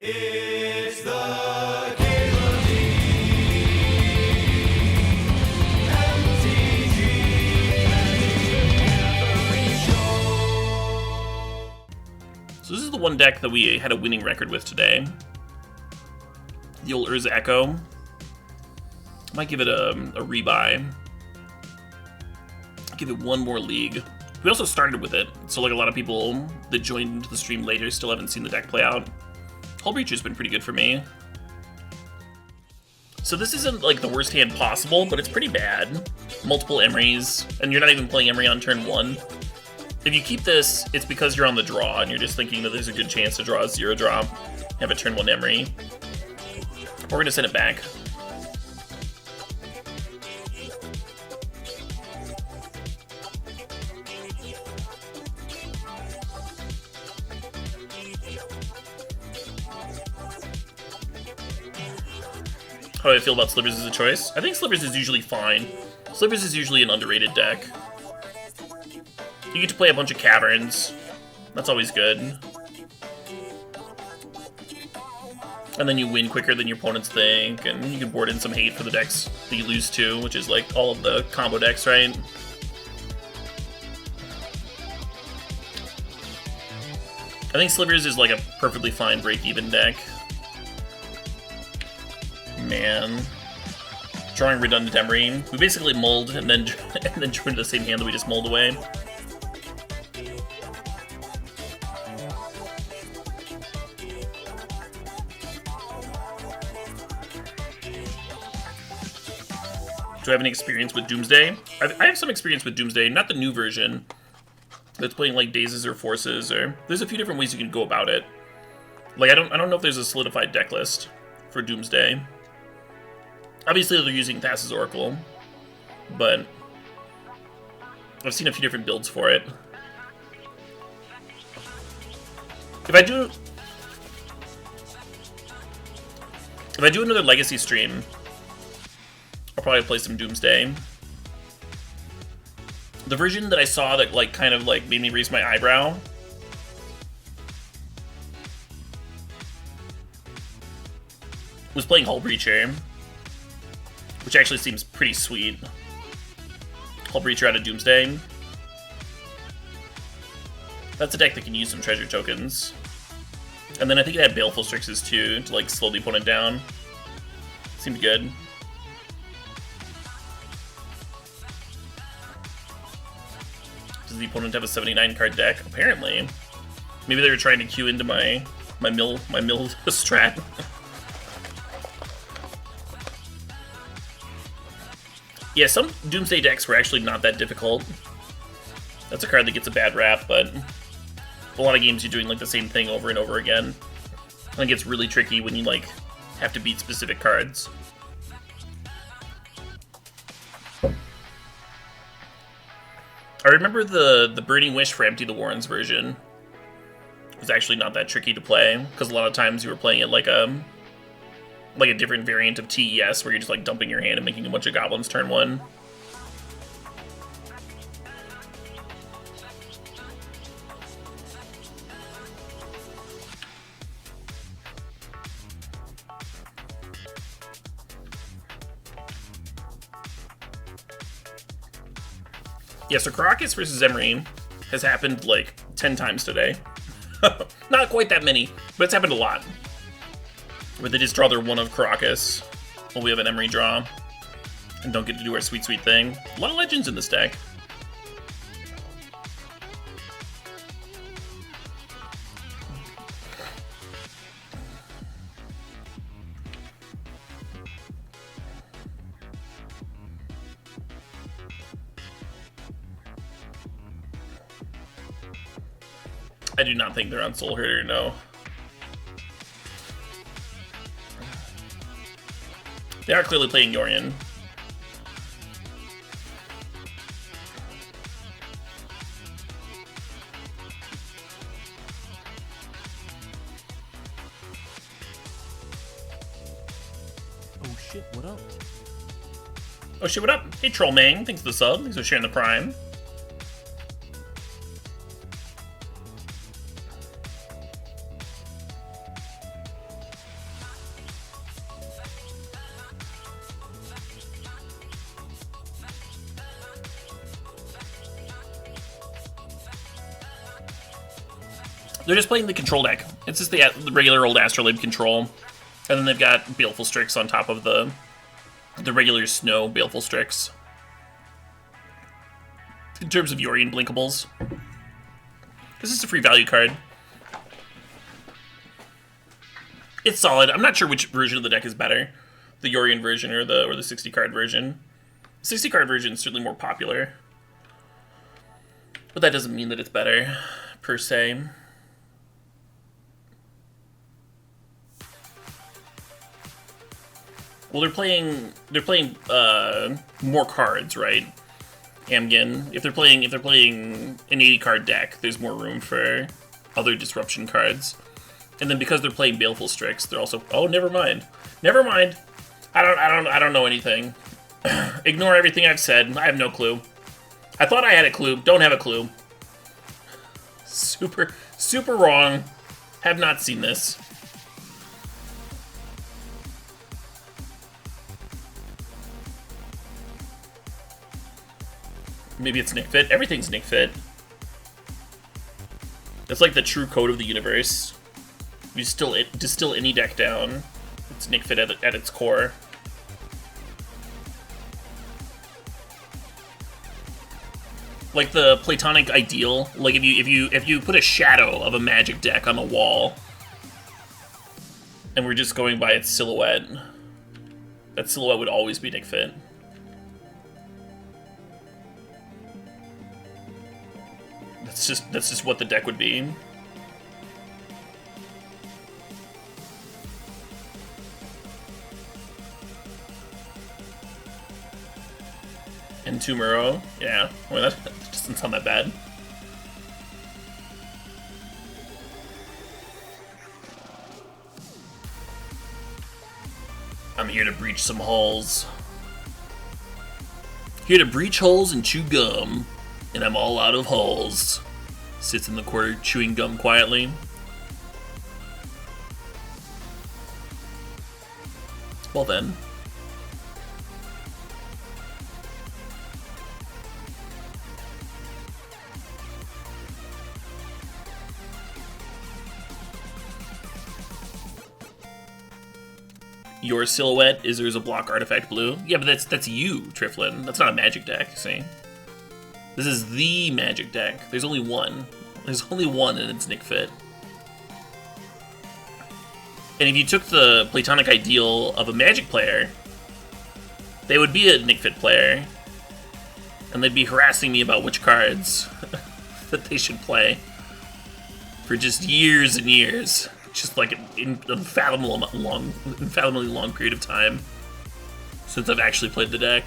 It's the CalebDMTG show. So this is the one deck that we had a winning record with today. The old Urza Echo. Might give it a rebuy. Give it one more league. We also started with it, so like a lot of people that joined the stream later still haven't seen the deck play out. Hull Breacher's been pretty good for me. So this isn't like the worst hand possible, but it's pretty bad. Multiple Emerys, and you're not even playing Emery on turn 1. If you keep this, it's because you're on the draw, and you're just thinking that there's a good chance to draw a 0 drop, have a turn 1 Emery. We're gonna send it back. How do I feel about Slivers as a choice? I think Slivers is usually fine. Slivers is usually an underrated deck. You get to play a bunch of caverns. That's always good. And then you win quicker than your opponents think, and you can board in some hate for the decks that you lose to, which is like all of the combo decks, right? I think Slivers is like a perfectly fine break-even deck. Man. Drawing redundant Emery. We basically mulled and then drew into the same hand that we just mulled away. Do I have any experience with Doomsday? I have some experience with Doomsday, not the new version. That's playing like Dazes or Forces, or there's a few different ways you can go about it. Like I don't know if there's a solidified deck list for Doomsday. Obviously they're using Thassa's Oracle, but I've seen a few different builds for it. If I do another Legacy stream, I'll probably play some Doomsday. The version that I saw that like kind of like made me raise my eyebrow was playing Hull Breacher, which actually seems pretty sweet. Hull Breacher out of Doomsday. That's a deck that can use some treasure tokens. And then I think it had Baleful Strixes too, to like slow the opponent down. Seemed good. Does the opponent have a 79 card deck? Apparently. Maybe they were trying to queue into my mill strat. Yeah, some Doomsday decks were actually not that difficult. That's a card that gets a bad rap, but a lot of games you're doing like the same thing over and over again. I think it's really tricky when you like have to beat specific cards. I remember the Burning Wish for Empty the Warrens version was actually not that tricky to play, because a lot of times you were playing it like a different variant of TES, where you're just like dumping your hand and making a bunch of goblins turn 1. Yeah, so Caracas versus Emery has happened like 10 times today. Not quite that many, but it's happened a lot. Where they just draw their one of Caracas while we have an Emery draw and don't get to do our sweet, sweet thing. A lot of legends in this deck. I do not think they're on Soul Herder, no. They are clearly playing Yorion. Oh shit, what up? Oh shit, what up? Hey Trollmang, thanks for the sub, thanks for sharing the Prime. They're just playing the control deck. It's just the regular old Astrolabe control. And then they've got Baleful Strix on top of the regular Snow Baleful Strix. In terms of Yorion Blinkables. This is a free value card. It's solid. I'm not sure which version of the deck is better. The Yorion version or the 60 card version. The 60 card version is certainly more popular. But that doesn't mean that it's better, per se. Well, they're playing more cards, right? Amgen. If they're playing an 80 card deck, there's more room for other disruption cards. And then because they're playing Baleful Strix, they're also never mind. Never mind. I don't know anything. Ignore everything I've said. I have no clue. I thought I had a clue. Don't have a clue. Super wrong. Have not seen this. Maybe it's Nick Fit. Everything's Nick Fit. It's like the true code of the universe. You distill any deck down. It's Nick Fit at its core. Like the Platonic ideal. Like if you put a shadow of a Magic deck on a wall, and we're just going by its silhouette, that silhouette would always be Nick Fit. That's just what the deck would be. And Tumuro, yeah. Well, that doesn't sound that bad. I'm here to breach some holes. Here to breach holes and chew gum. And I'm all out of holes. Sits in the corner chewing gum quietly. Well then. Your silhouette is Urza block artifact blue. Yeah, but that's you, Triflin. That's not a Magic deck, see? This is the Magic deck. There's only one. There's only one, and it's Nick Fit. And if you took the Platonic ideal of a Magic player, they would be a Nick Fit player, and they'd be harassing me about which cards that they should play for just years and years. Just like an unfathomably long period of time since I've actually played the deck.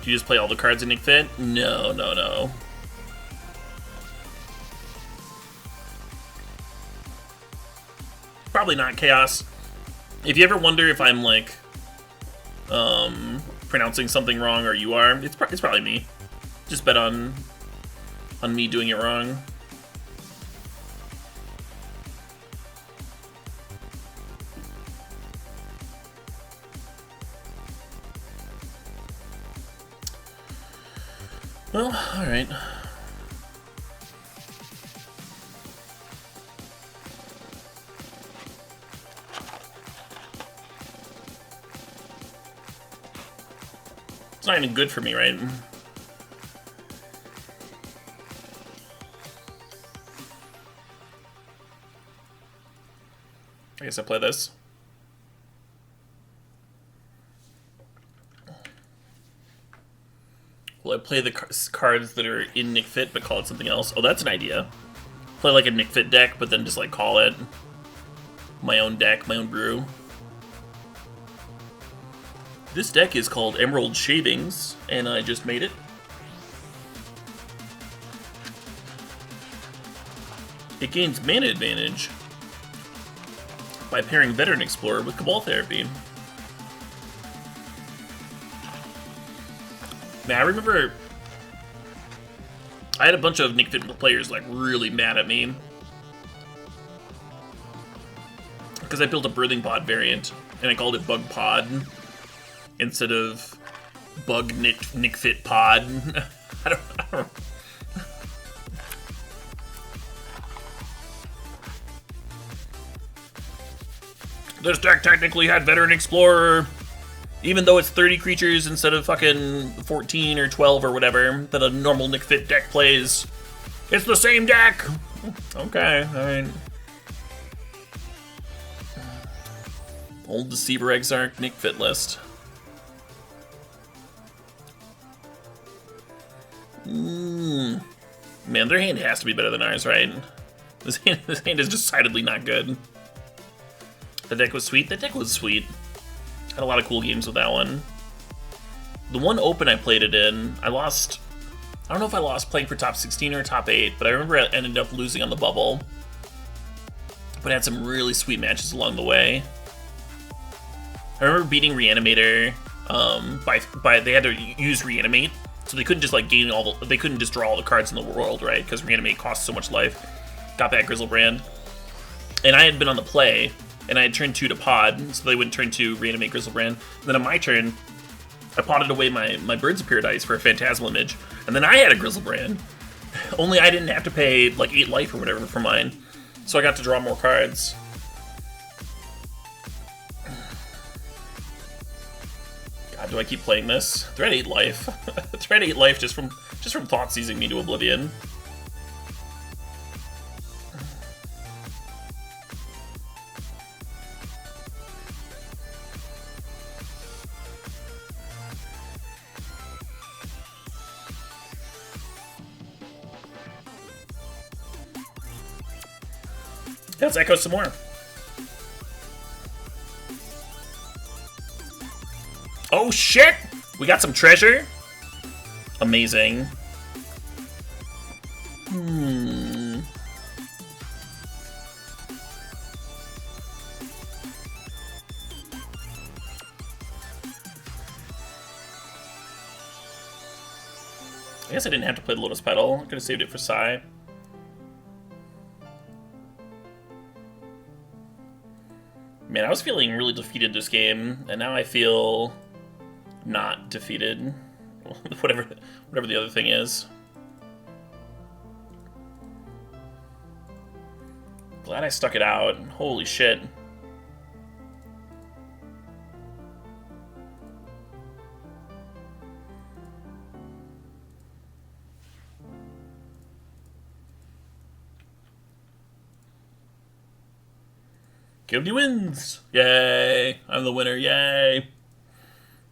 Do you just play all the cards in Nick Fit? No. Probably not Chaos. If you ever wonder if I'm like pronouncing something wrong or you are, it's probably me. Just bet on me doing it wrong. Well, all right. It's not even good for me, right? I guess I play this. Will I play the cards that are in Nick Fit but call it something else? Oh, that's an idea. Play like a Nick Fit deck, but then just like call it my own deck, my own brew. This deck is called Emerald Shavings, and I just made it. It gains mana advantage by pairing Veteran Explorer with Cabal Therapy. Man, I remember I had a bunch of Nick Fit players like really mad at me because I built a birthing pod variant and I called it Bug Pod instead of Bug Nick Fit Pod. I don't. This deck technically had Veteran Explorer, even though it's 30 creatures instead of fucking 14 or 12 or whatever that a normal Nick Fit deck plays. It's the same deck! Okay, alright. Old Deceiver Exarch Nick Fit list. Man, their hand has to be better than ours, right? This hand is decidedly not good. The deck was sweet? The deck was sweet. Had a lot of cool games with that one. The one open I played it in, I lost... I don't know if I lost playing for top 16 or top 8, but I remember I ended up losing on the bubble. But I had some really sweet matches along the way. I remember beating Reanimator by they had to use Reanimate, so they couldn't just like gain all the, they couldn't just draw all the cards in the world, right? Because Reanimate costs so much life. Got back Grizzlebrand. And I had been on the play, and I had turned 2 to pod, so they wouldn't turn 2, Reanimate Grizzlebrand. And then on my turn, I potted away my Birds of Paradise for a Phantasmal Image, and then I had a Grizzlebrand. Only I didn't have to pay like 8 life or whatever for mine, so I got to draw more cards. God, do I keep playing this? They're at 8 life. They're at 8 life just from thought seizing me to oblivion. Let's echo some more. Oh shit! We got some treasure. Amazing. I guess I didn't have to play the Lotus Petal. I could have saved it for Sai. Man, I was feeling really defeated this game, and now I feel not defeated. whatever the other thing is. Glad I stuck it out. Holy shit. CalebD wins! Yay! I'm the winner, yay!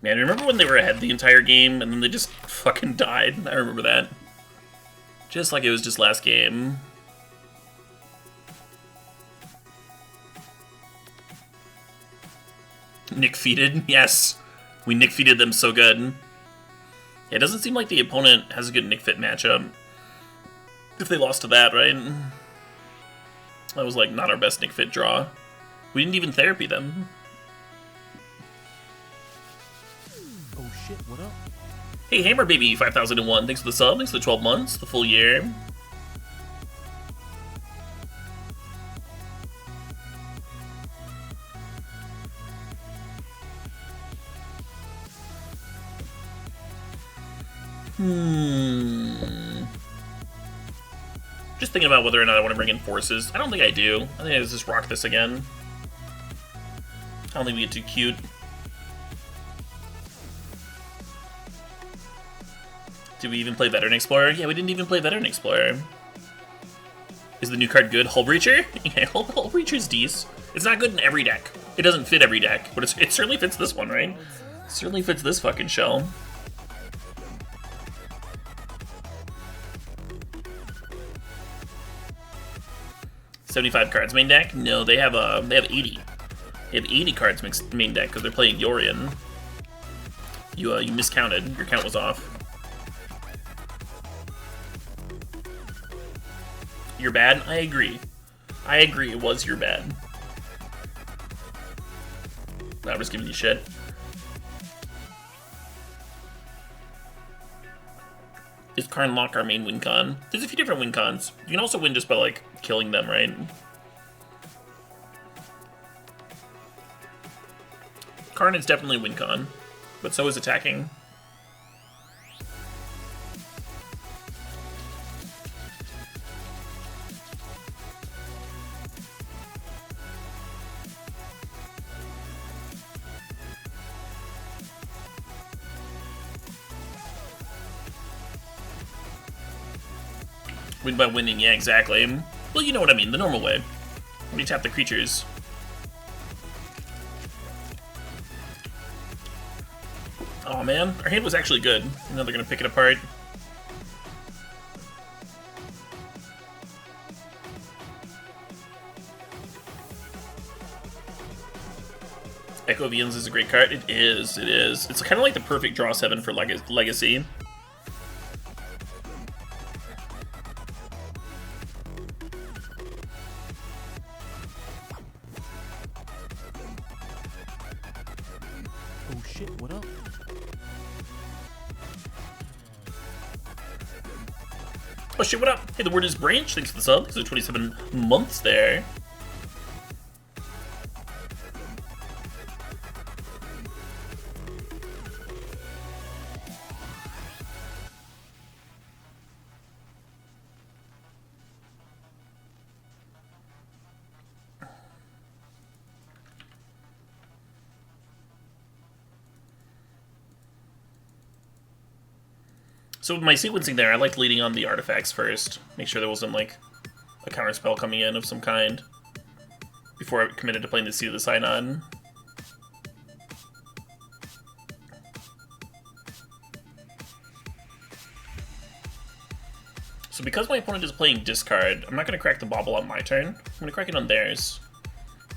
Man, remember when they were ahead the entire game and then they just fucking died? I remember that. Just like it was just last game. Nick-feated? Yes! We Nick-feated them so good. Yeah, it doesn't seem like the opponent has a good Nick-fit matchup. If they lost to that, right? That was like not our best Nick-fit draw. We didn't even therapy them. Oh shit, what up? Hey, Hammer Baby 5001, thanks for the sub, thanks for the 12 months, the full year. Just thinking about whether or not I want to bring in forces. I don't think I do. I think I just rock this again. I don't think we get too cute. Did we even play Veteran Explorer? Yeah, we didn't even play Veteran Explorer. Is the new card good? Hull Breacher? Yeah, Hull Breacher's decent. It's not good in every deck. It doesn't fit every deck, but it certainly fits this one, right? It certainly fits this fucking shell. $75 cards main deck? No, they have 80. They have 80 cards main deck because they're playing Yorion. You miscounted. Your count was off. You're bad? I agree. I agree, it was your bad. I'm just giving you shit. Is Karn Lock our main win con? There's a few different win cons. You can also win just by, like, killing them, right? Karn is definitely a win con, but so is attacking. Win by winning, yeah, exactly. Well, you know what I mean, the normal way. When you tap the creatures. Oh man, our hand was actually good. Now they're gonna pick it apart. Echo Vians is a great card. It is, it is. It's kind of like the perfect draw 7 for Legacy. Oh shit, what up? Oh shit, what up? Hey, the word is branch. Thanks for the sub. These are 27 months there. So with my sequencing there, I liked leading on the artifacts first. Make sure there wasn't, like, a counter spell coming in of some kind before I committed to playing the Seed of the Synod. So because my opponent is playing discard, I'm not going to crack the bauble on my turn. I'm going to crack it on theirs.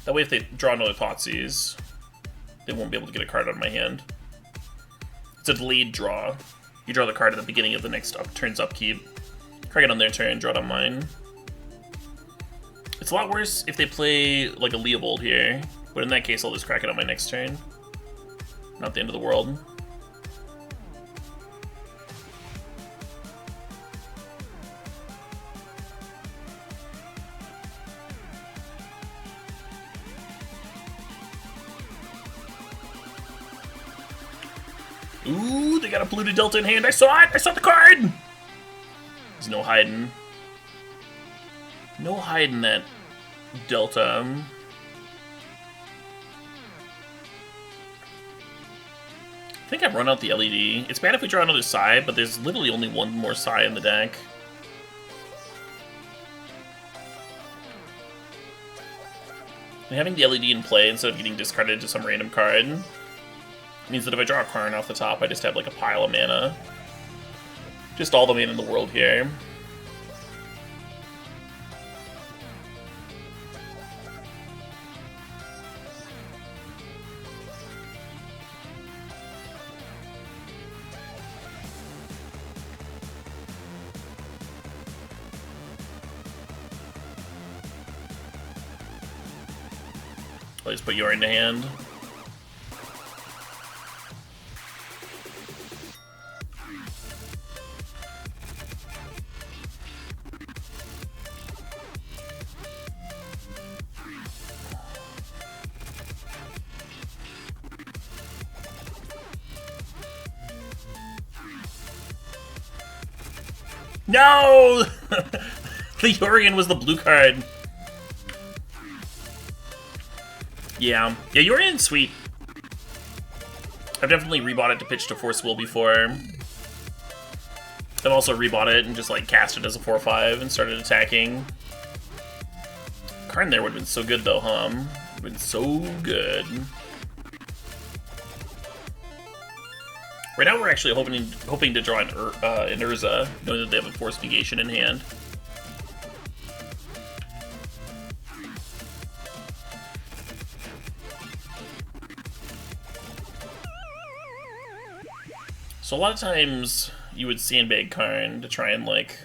That way if they draw another Thoughtseize, they won't be able to get a card out of my hand. It's a delayed draw. You draw the card at the beginning of the next turn's upkeep. Crack it on their turn, draw it on mine. It's a lot worse if they play like a Leovold here, but in that case I'll just crack it on my next turn. Not the end of the world. Ooh, they got a polluted Delta in hand. I saw it! I saw the card! There's no hiding. No hiding that Delta. I think I've run out the LED. It's bad if we draw another Psy, but there's literally only one more Psy in the deck. And having the LED in play instead of getting discarded to some random card means that if I draw a Karn off the top, I just have like a pile of mana. Just all the mana in the world here. I'll just put Yor into hand. No! The Yorion was the blue card. Yeah. Yeah, Yorion's sweet. I've definitely rebought it to pitch to Force Will before. I've also rebought it and just like cast it as a 4/5 and started attacking. Karn there would have been so good though, huh? Would have been so good. Right now we're actually hoping to draw an Urza, knowing that they have a Force Negation in hand. So a lot of times you would sandbag Karn to try and like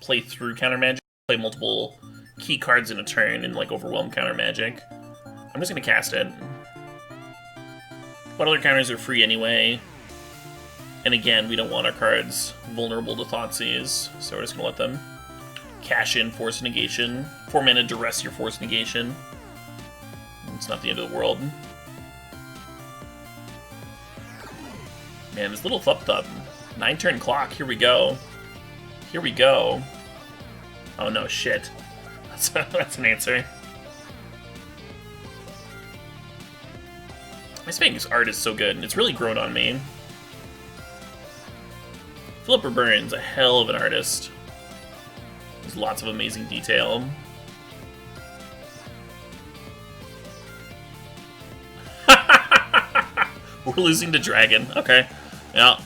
play through counter magic, play multiple key cards in a turn and like overwhelm counter magic. I'm just gonna cast it. What other counters are free anyway? And again, we don't want our cards vulnerable to Thoughtseize, so we're just going to let them cash in Force Negation. 4 mana, duress your Force Negation. It's not the end of the world. Man, this little Thup-Thup. 9-turn clock, here we go. Here we go. Oh no, shit. That's an answer. Ice Fang's art is so good, and it's really grown on me. Philippa Burns, a hell of an artist. There's lots of amazing detail. We're losing to Dragon. Okay. Yeah.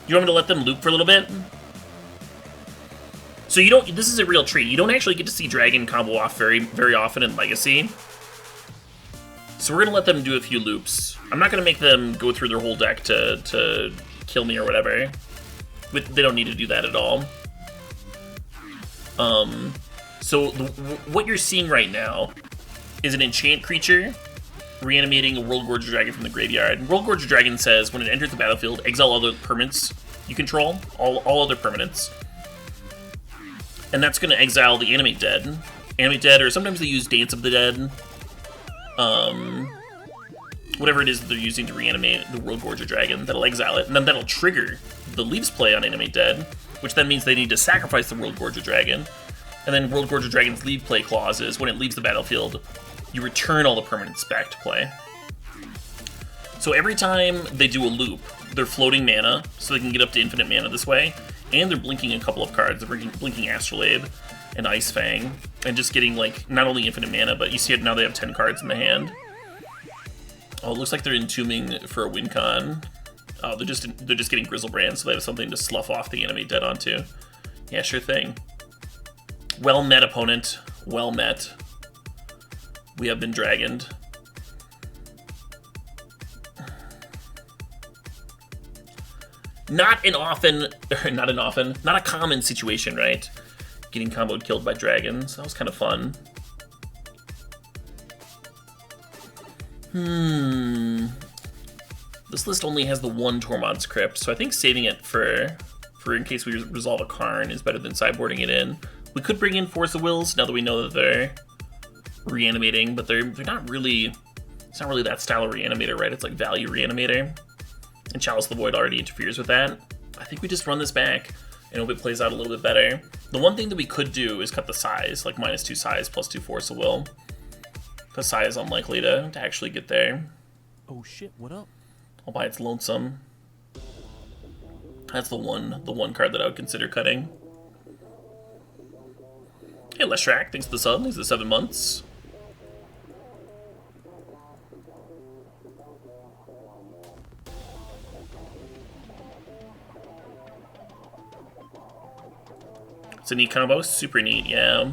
You want me to let them loop for a little bit? So you don't. This is a real treat. You don't actually get to see Dragon combo off very often in Legacy. So we're gonna let them do a few loops. I'm not gonna make them go through their whole deck to kill me or whatever. They don't need to do that at all. So what you're seeing right now is an enchant creature reanimating a World Gorger Dragon from the graveyard. World Gorger Dragon says when it enters the battlefield, exile all the permanents you control, all other permanents. And that's going to exile the Animate Dead. Animate Dead, or sometimes they use Dance of the Dead. Whatever it is that they're using to reanimate the World Gorger Dragon, that'll exile it, and then that'll trigger the Leaves play on Animate Dead, which then means they need to sacrifice the World Gorger Dragon. And then World Gorger Dragon's leave play clause is when it leaves the battlefield, you return all the permanents back to play. So every time they do a loop, they're floating mana, so they can get up to infinite mana this way, and they're blinking a couple of cards. They're blinking Astrolabe and Ice Fang, and just getting, like, not only infinite mana, but you see it now they have 10 cards in the hand. Oh, it looks like they're entombing for a win con. Oh, they're just getting Grizzlebrand, so they have something to slough off the Animate Dead onto. Yeah, sure thing. Well met, opponent. Well met. We have been dragoned. Not a common situation, right? Getting comboed killed by dragons. That was kind of fun. This list only has the one Tormod's Crypt, so I think saving it for in case we resolve a Karn is better than sideboarding it in. We could bring in Force of Wills now that we know that they're reanimating, but they're not really. It's not really that style of reanimator, right? It's like value reanimator. And Chalice the Void already interferes with that. I think we just run this back and hope it plays out a little bit better. The one thing that we could do is cut the size, like -2 size, +2 Force of Will. Because size is unlikely to actually get there. Oh shit, what up? All by its lonesome. That's the one card that I would consider cutting. Hey, Leshrac, thanks for the sub, thanks for the 7 months. It's a neat combo, super neat, yeah.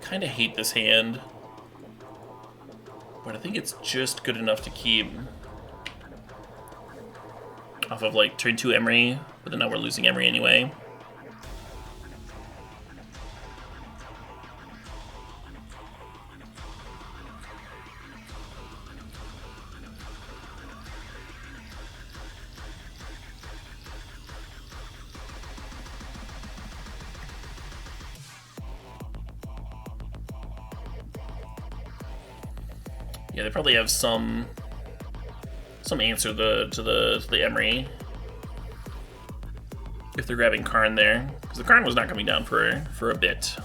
Kinda hate this hand, but I think it's just good enough to keep off of like turn 2 Emery, but then now we're losing Emery anyway. Yeah, they probably have some answer to the Emery if they're grabbing Karn there, because the Karn was not coming down for a bit.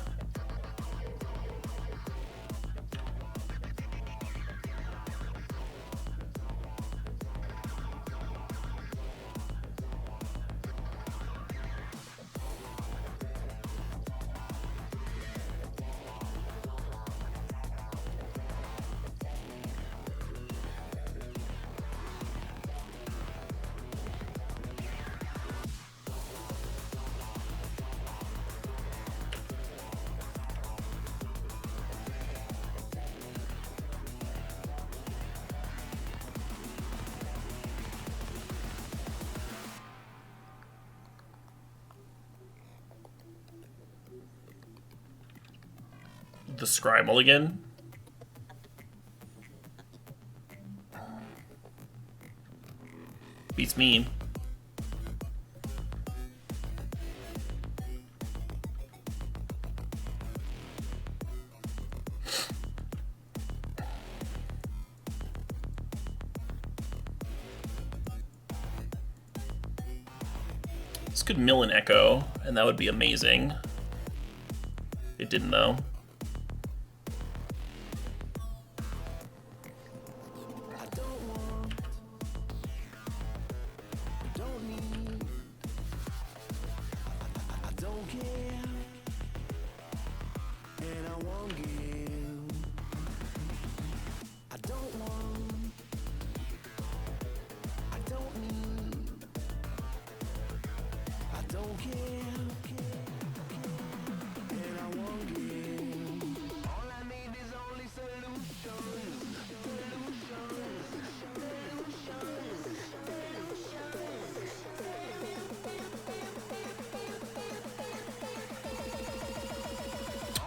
the Scry mulligan. Beats me. This could mill an Echo, and that would be amazing. It didn't, though.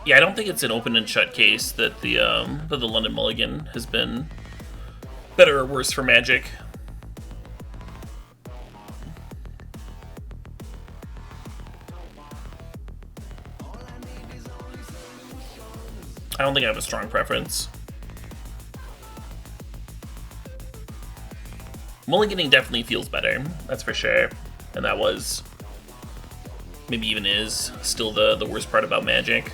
Yeah, I don't think it's an open and shut case that the London Mulligan has been better or worse for Magic. I don't think I have a strong preference. Mulliganing definitely feels better, that's for sure. And that was, maybe even is, still the worst part about Magic.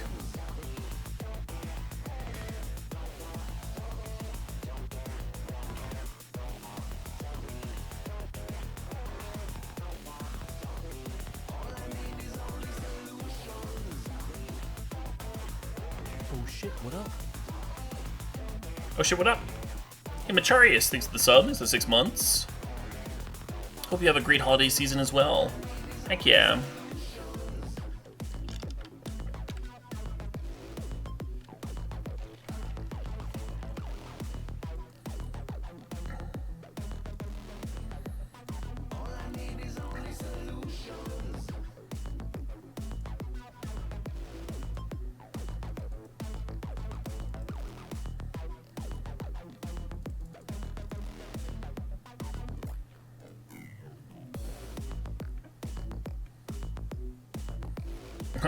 Oh shit, what up? Hey, Macharius, thanks for the sub. Thanks for 6 months. Hope you have a great holiday season as well. Heck yeah.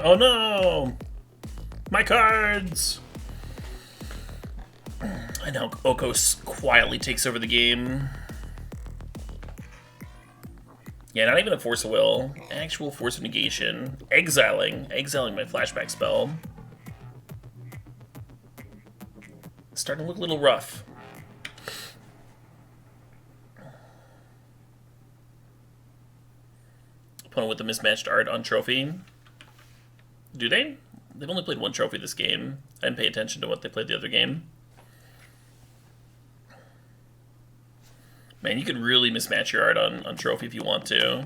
Oh no! My cards! I know Okos quietly takes over the game. Yeah, not even a Force of Will. Actual Force of Negation. Exiling my flashback spell. Starting to look a little rough. Opponent with the mismatched art on trophy. Do they? They've only played one trophy this game. I didn't pay attention to what they played the other game. Man, you could really mismatch your art on trophy if you want to.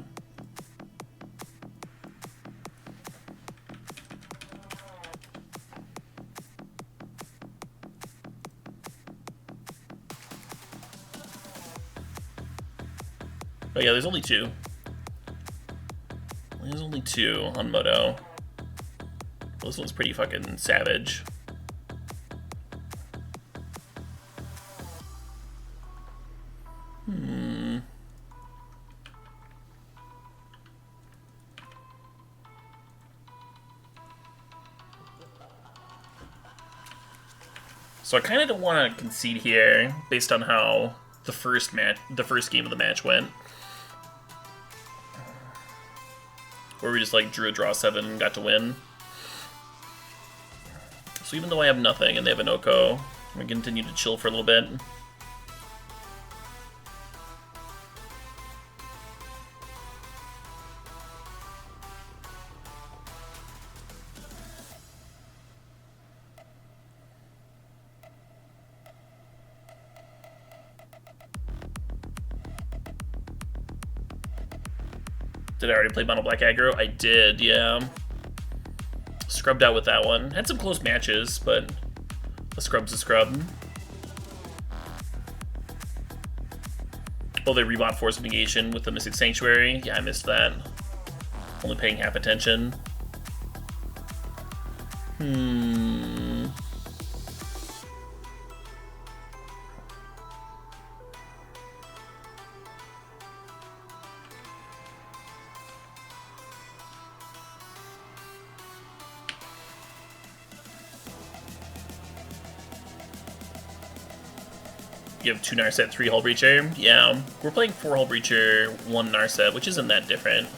Oh yeah, there's only two. There's only two on Moto. Well, this one's pretty fucking savage. So I kind of don't want to concede here, based on how the first game of the match went, where we just like drew a draw 7 and got to win. So even though I have nothing and they have an Oko, I'm gonna continue to chill for a little bit. Did I already play Mono Black Aggro? I did, yeah. Scrubbed out with that one. Had some close matches, but a scrub's a scrub. Oh, they rebought Force of Negation with the Mystic Sanctuary. Yeah, I missed that. Only paying half attention. You have 2 Narset, 3 Hull Breacher. Yeah, we're playing 4 Hull Breacher, 1 Narset, which isn't that different.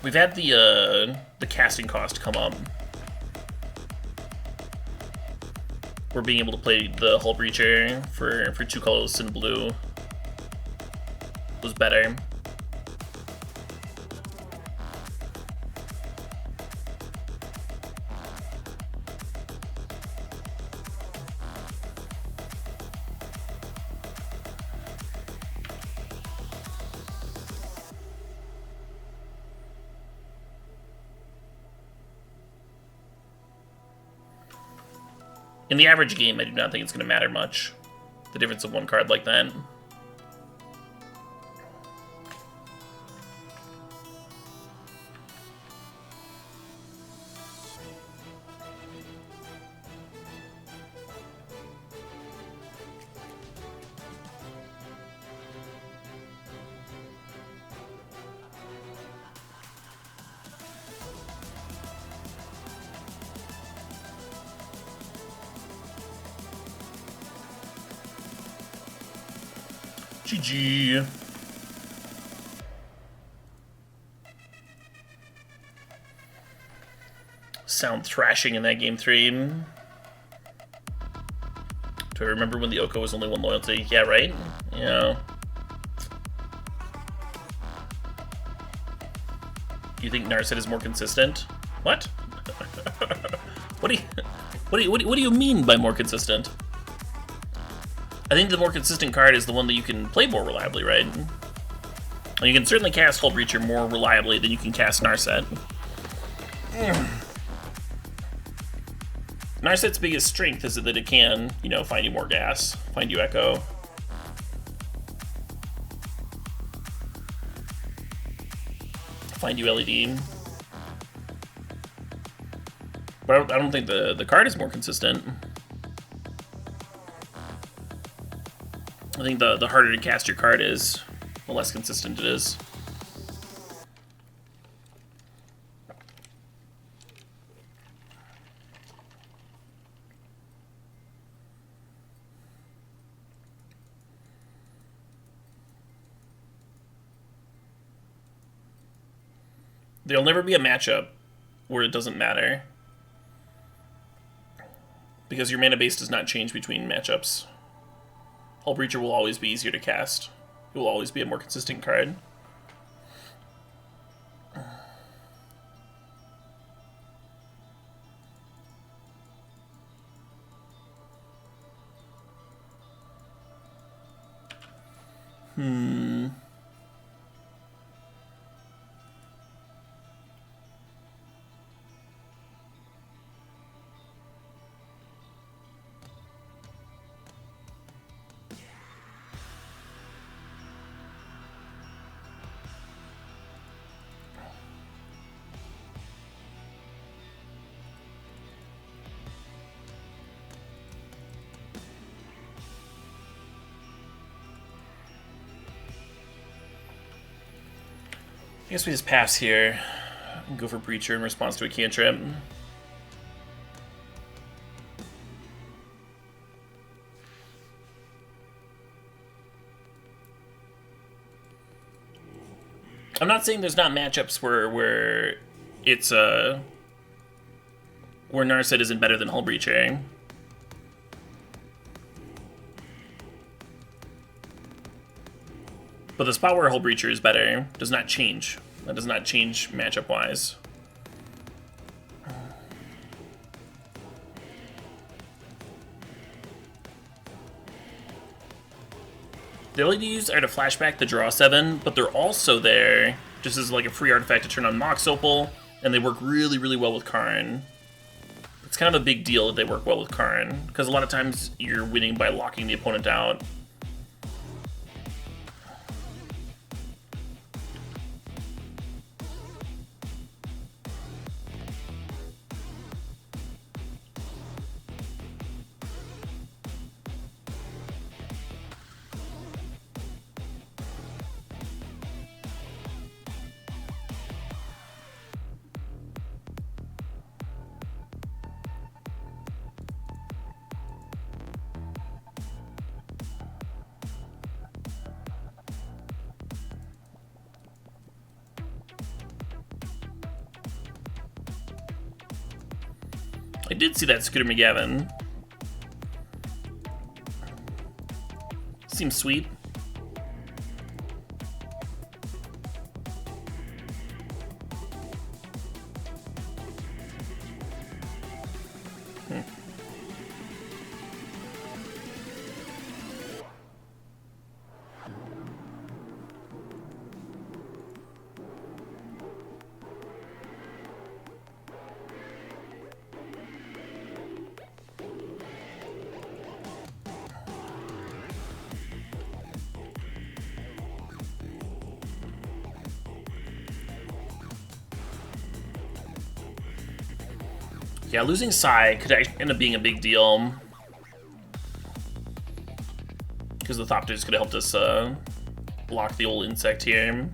We've had the casting cost come up. We're being able to play the Hull Breacher for 2 colors in blue was better. In the average game, I do not think it's going to matter much, the difference of 1 card like that. GG. Sound thrashing in that game 3. Do I remember when the Oko was only 1 loyalty? Yeah, right? Yeah. You think Narset is more consistent? What? What do you mean by more consistent? I think the more consistent card is the one that you can play more reliably, right? And you can certainly cast Hull Breacher more reliably than you can cast Narset. Narset's biggest strength is that it can, you know, find you more gas, find you Echo. Find you LED. But I don't think the card is more consistent. I think the harder to cast your card is, the less consistent it is. There'll never be a matchup where it doesn't matter, because your mana base does not change between matchups. Hull Breacher will always be easier to cast. It will always be a more consistent card. I guess we just pass here and go for Breacher in response to a cantrip. I'm not saying there's not matchups where it's where Narset isn't better than Hull Breacher. But the spot where Hull Breacher is better does not change. That does not change matchup-wise. The LEDs are to flashback the draw 7, but they're also there just as like a free artifact to turn on Mox Opal, and they work really, really well with Karn. It's kind of a big deal that they work well with Karn, because a lot of times you're winning by locking the opponent out. I did see that Scooter McGavin. Seems sweet. Yeah, losing Psy could actually end up being a big deal. Because the Thopters could have helped us block the old insect here.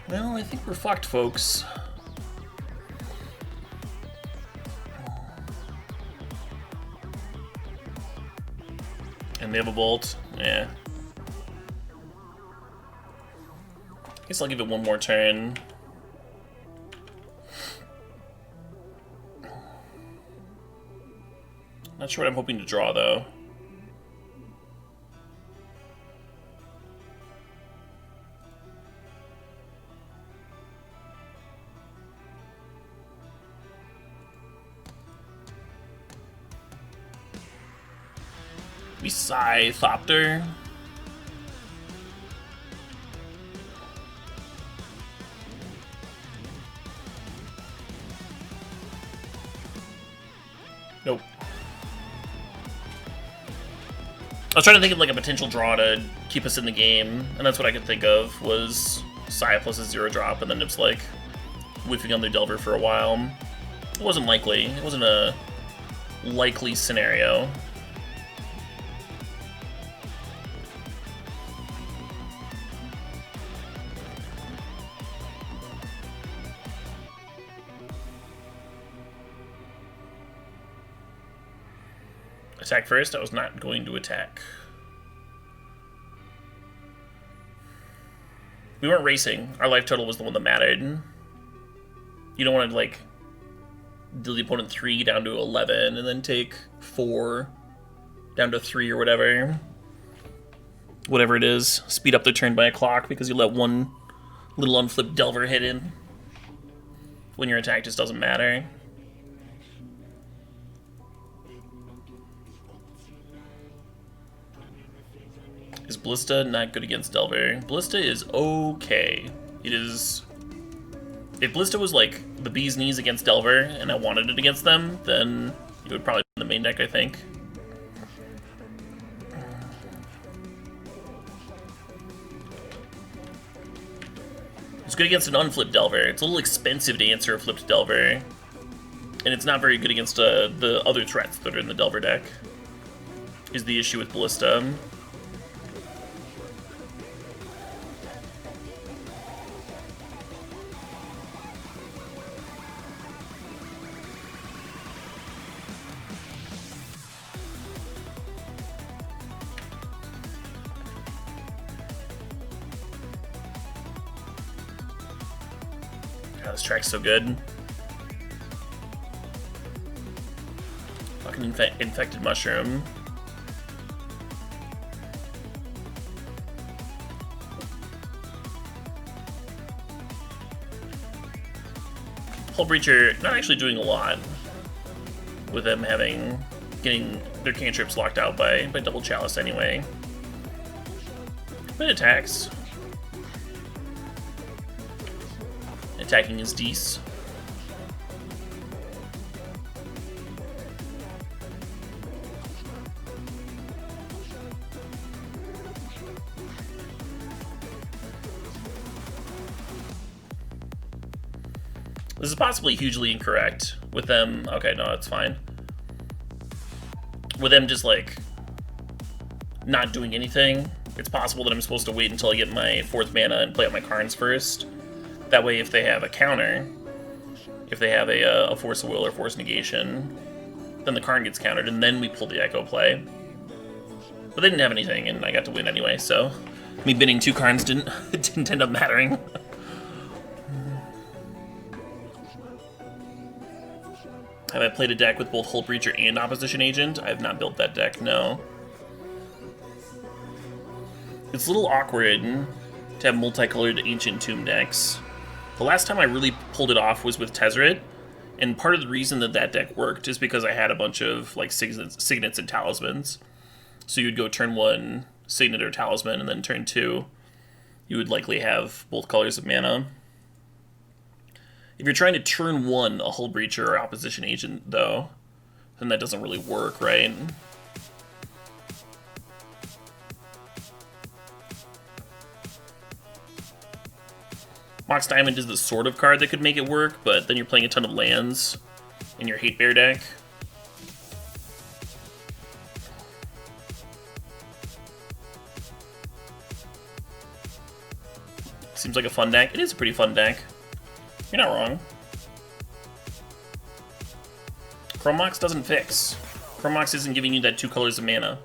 Well, I think we're fucked, folks. And they have a bolt. Yeah. I guess I'll give it one more turn. Not sure what I'm hoping to draw, though. We Psy Thopter. Nope. I was trying to think of like a potential draw to keep us in the game, and that's what I could think of was Psy plus a 0-drop, and then it's like whiffing on the Delver for a while. It wasn't likely. It wasn't a likely scenario. Attack first, I was not going to attack. We weren't racing. Our life total was the one that mattered. You don't want to, like, deal the opponent 3 down to 11 and then take 4 down to 3 or whatever. Whatever it is. Speed up the turn by a clock because you let one little unflipped Delver hit in. When your attack just doesn't matter. Is Ballista not good against Delver? Ballista is okay. It is... If Ballista was like the bee's knees against Delver, and I wanted it against them, then it would probably be in the main deck, I think. It's good against an unflipped Delver. It's a little expensive to answer a flipped Delver. And it's not very good against the other threats that are in the Delver deck, is the issue with Ballista. God, this track's so good. Fucking infected mushroom. Hull Breacher not actually doing a lot with them getting their cantrips locked out by double chalice anyway. But it attacks. Attacking his Dees. This is possibly hugely incorrect with them. Okay, no, that's fine. With them just like not doing anything, it's possible that I'm supposed to wait until I get my 4th mana and play out my Karns first. That way, if they have a counter, if they have a Force of Will or Force Negation, then the Karn gets countered, and then we pull the Echo play. But they didn't have anything, and I got to win anyway, so me binning 2 Karns didn't end up mattering. Have I played a deck with both Hull Breacher and Opposition Agent? I have not built that deck, no. It's a little awkward to have multicolored Ancient Tomb decks. The last time I really pulled it off was with Tezzeret, and part of the reason that that deck worked is because I had a bunch of like Signets and Talismans. So you'd go turn 1 Signet or Talisman, and then turn 2 you would likely have both colors of mana. If you're trying to turn 1 a Hull Breacher or Opposition Agent, though, then that doesn't really work, right? Mox Diamond is the sort of card that could make it work, but then you're playing a ton of lands in your Hate Bear deck. Seems like a fun deck. It is a pretty fun deck. You're not wrong. Chrome Mox doesn't fix. Chrome Mox isn't giving you that 2 colors of mana.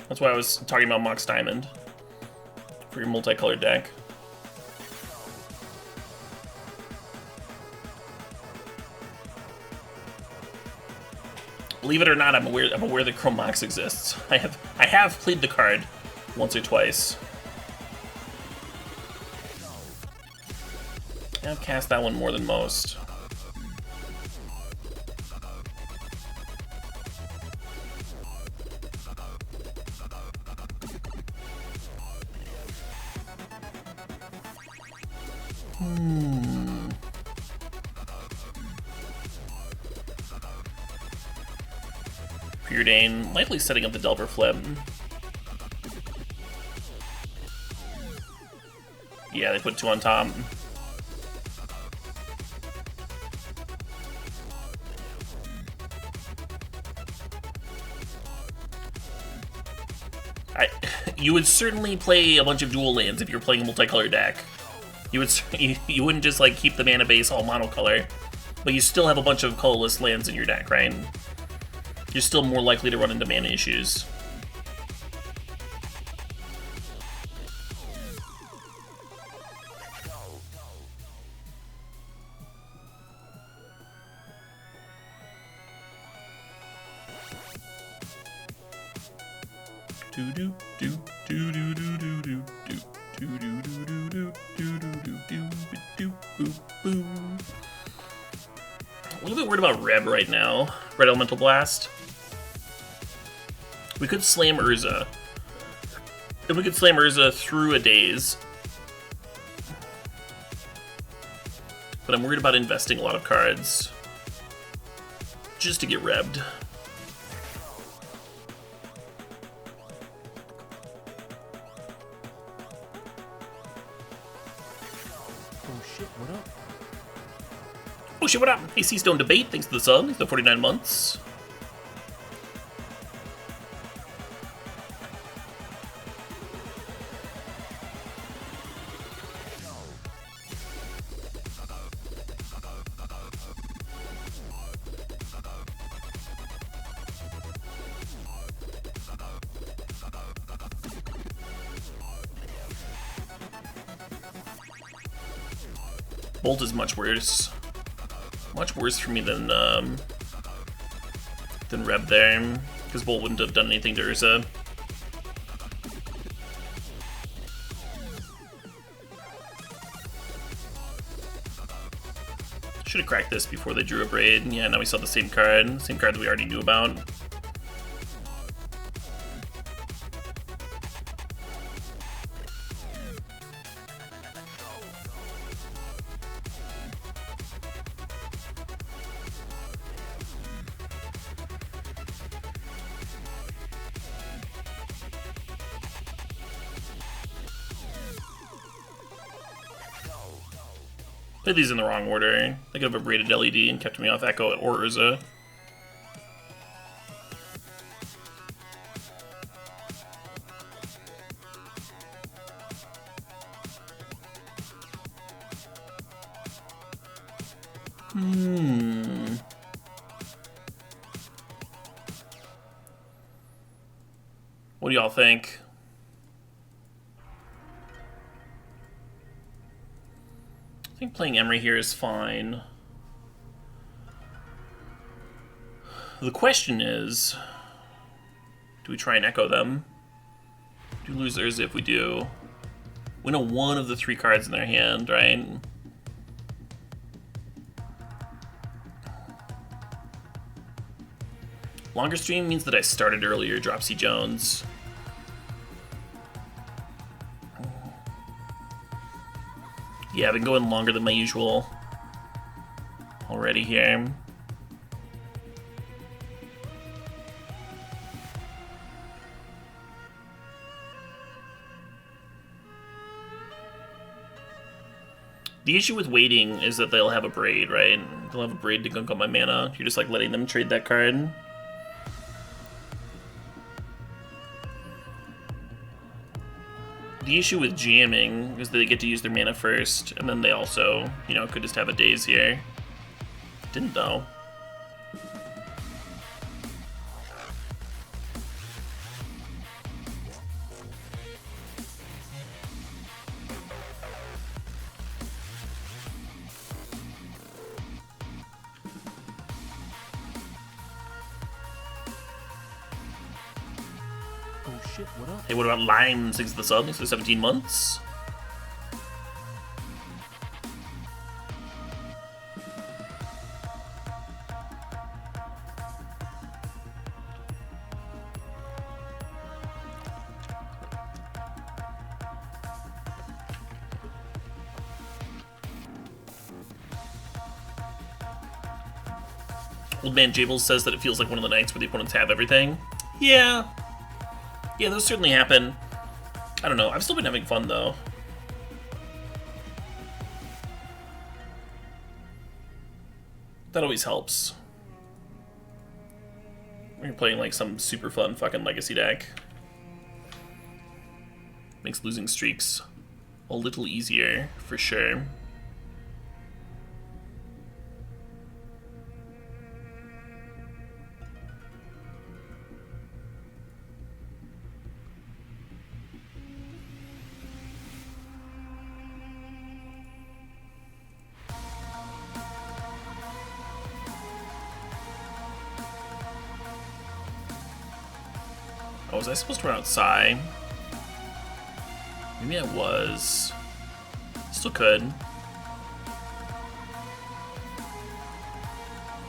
That's why I was talking about Mox Diamond for your multicolored deck. Believe it or not, I'm aware that Chrome Mox exists. I have played the card once or twice. I've cast that one more than most. Preordain, likely setting up the Delver Flip. Yeah, they put 2 on top. You would certainly play a bunch of dual lands if you're playing a multicolor deck. You wouldn't just like keep the mana base all monocolor, but you still have a bunch of colorless lands in your deck, right? You're still more likely to run into mana issues. A little bit worried about Reb right now. Red Elemental Blast. We could slam Urza. If we could slam Urza through a Daze. But I'm worried about investing a lot of cards just to get rebbed. Oh shit, what up? Oh shit, what up? Hey, Stone Debate, thanks to the sub, thanks to the 49 months. Bolt is much worse. Much worse for me than Reb there, because Bolt wouldn't have done anything to Urza. Should have cracked this before they drew a Braid. Yeah, now we saw the same card that we already knew about. Played these in the wrong order. They could have abraded LED and kept me off Echo or Urza. What do y'all think? I think playing Emery here is fine. The question is, do we try and echo them? Do we lose Urza if we do? We know one of the 3 cards in their hand, right? Longer stream means that I started earlier, Dropsy Jones. Yeah, I've been going longer than my usual already here. The issue with waiting is that they'll have a braid, right? They'll have a braid to gunk on my mana. You're just like letting them trade that card. The issue with jamming is that they get to use their mana first, and then they also, you know, could just have a daze here. Didn't though. Oh shit, what up? Hey, what about Lime 6 the sub? Thanks for 17 months. Old Man Jables says that it feels like one of the nights where the opponents have everything. Yeah. Yeah, those certainly happen. I don't know. I've still been having fun, though. That always helps. When you're playing, like, some super fun fucking Legacy deck. Makes losing streaks a little easier, for sure. Oh, was I supposed to run outside? Maybe I was. Still could.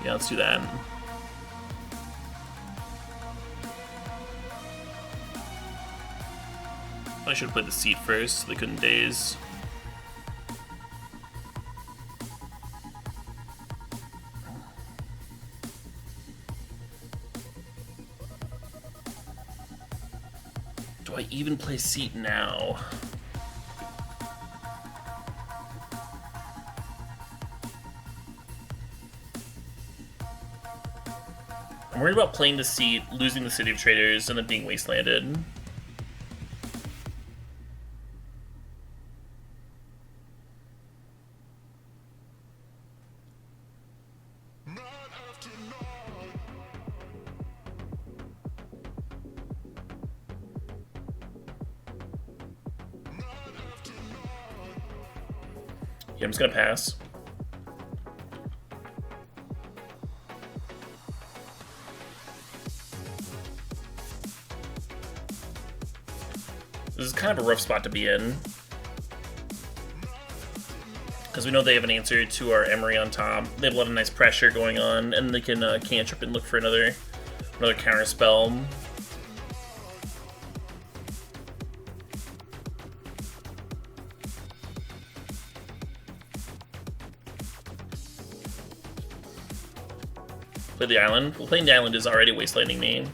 Yeah, let's do that. I should have played the seat first so they couldn't daze. Do I even play seat now? I'm worried about playing the seat, losing the City of Traders, and then being wastelanded. Yeah, I'm just gonna pass. This is kind of a rough spot to be in. Because we know they have an answer to our Emery on top. They have a lot of nice pressure going on, and they can cantrip and look for another counter spell. Play the island. Well, playing the island is already wastelanding me.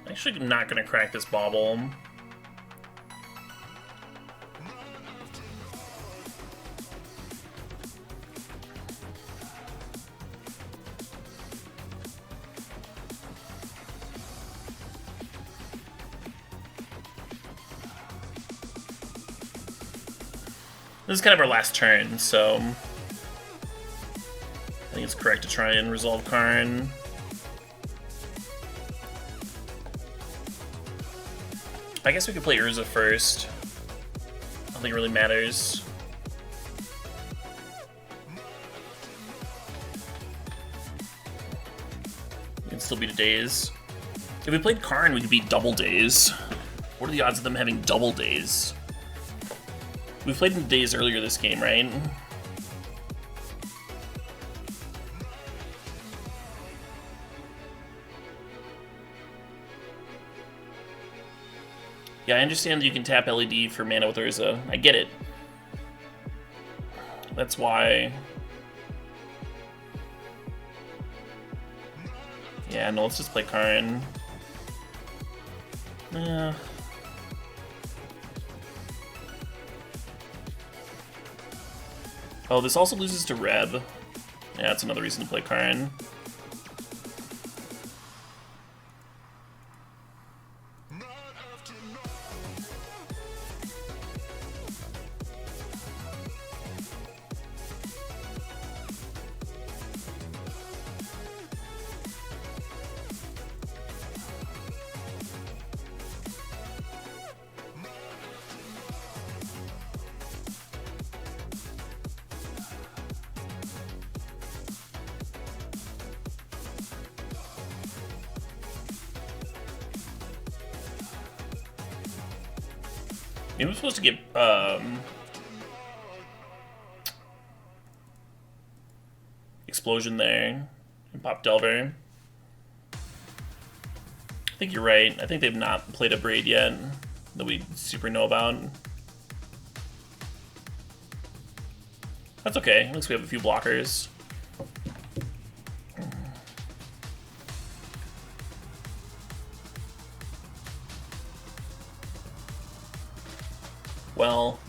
Actually, I'm not gonna crack this bauble. This is kind of our last turn, so I think it's correct to try and resolve Karn. I guess we could play Urza first. I don't think it really matters. We can still beat a Daze. If we played Karn, we could beat double Daze. What are the odds of them having double Daze? We played in Daze earlier this game, right? Yeah, I understand that you can tap LED for mana with Urza. I get it. That's why... Yeah, no, let's just play Karn. Yeah. Oh, this also loses to Reb. Yeah, that's another reason to play Karn. Maybe we're supposed to get, Explosion there, and pop Delver. I think you're right. I think they've not played a Braid yet that we super know about. That's okay, at least we have a few blockers. Well,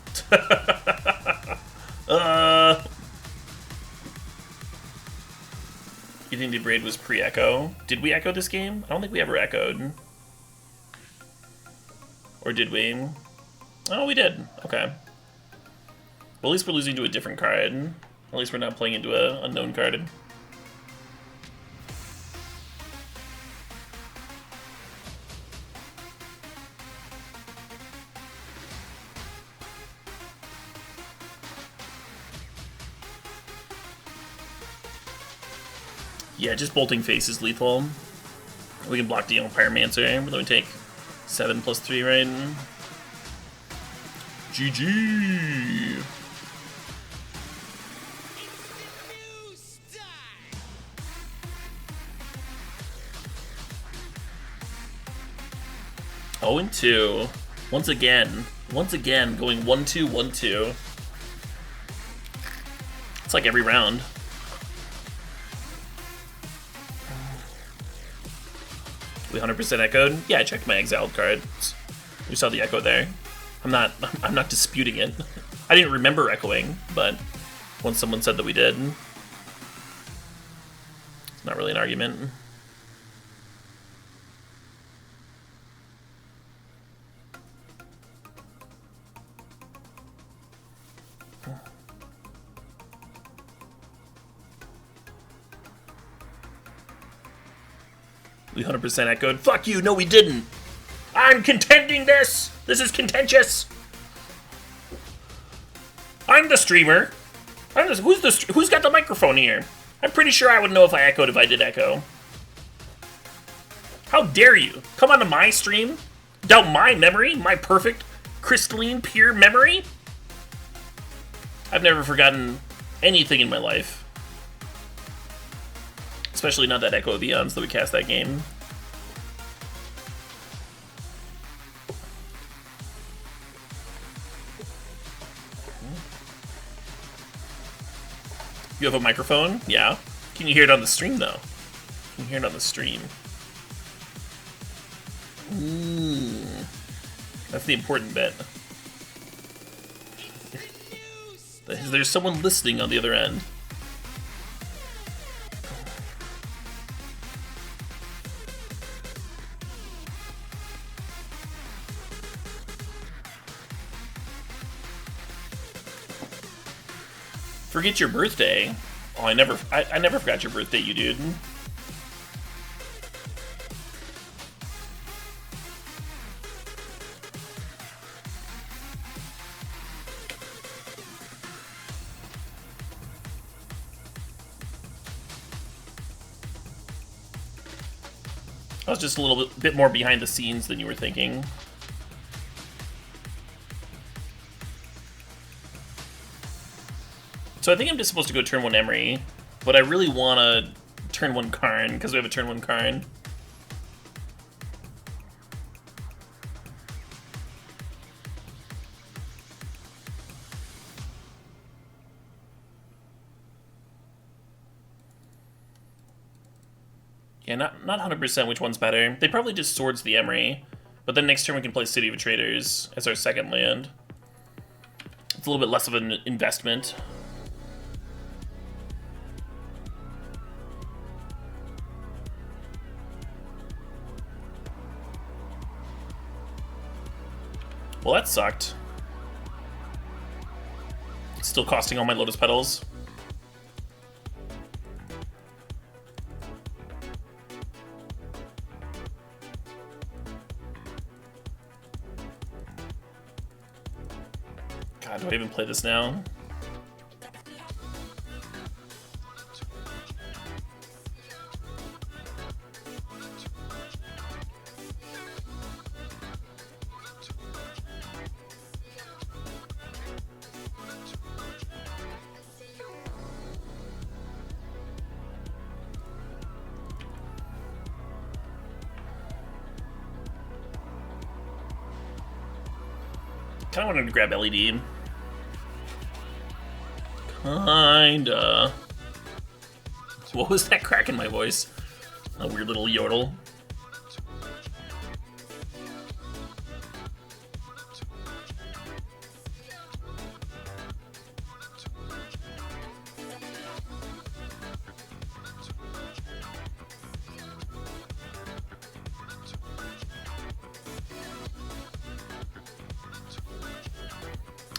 you think the Braid was pre-echo? Did we echo this game? I don't think we ever echoed. Or did we? Oh, we did. Okay. Well, at least we're losing to a different card. At least we're not playing into a unknown card. Yeah, just bolting face is lethal. We can block the Pyromancer, but then we take 7 plus 3, right? GG! Oh, and 2. Once again, going 1-2, 1-2. It's like every round. We 100% echoed. Yeah, I checked my exiled cards. We saw the echo there. I'm not disputing it. I didn't remember echoing, but once someone said that we did, it's not really an argument. We 100% echoed. Fuck you, no we didn't. I'm contending this. This is contentious. I'm the streamer. Who's got the microphone here? I'm pretty sure I would know if I echoed if I did echo. How dare you? Come onto my stream? Doubt my memory? My perfect, crystalline, pure memory? I've never forgotten anything in my life. Especially not that Echo of Eons that we cast that game. You have a microphone? Yeah. Can you hear it on the stream, though? Can you hear it on the stream? That's the important bit. There's someone listening on the other end. Forget your birthday. Oh, I never forgot your birthday, you dude. I was just a little bit more behind the scenes than you were thinking. So I think I'm just supposed to go turn 1 Emery, but I really want to turn 1 Karn, because we have a turn 1 Karn. Yeah, not 100% which one's better. They probably just swords the Emery, but then next turn we can play City of Traders as our second land. It's a little bit less of an investment. Well, that sucked. It's still costing all my Lotus Petals. God, do I even play this now? Kinda wanted to grab LED. Kinda. What was that crack in my voice? A weird little yodel.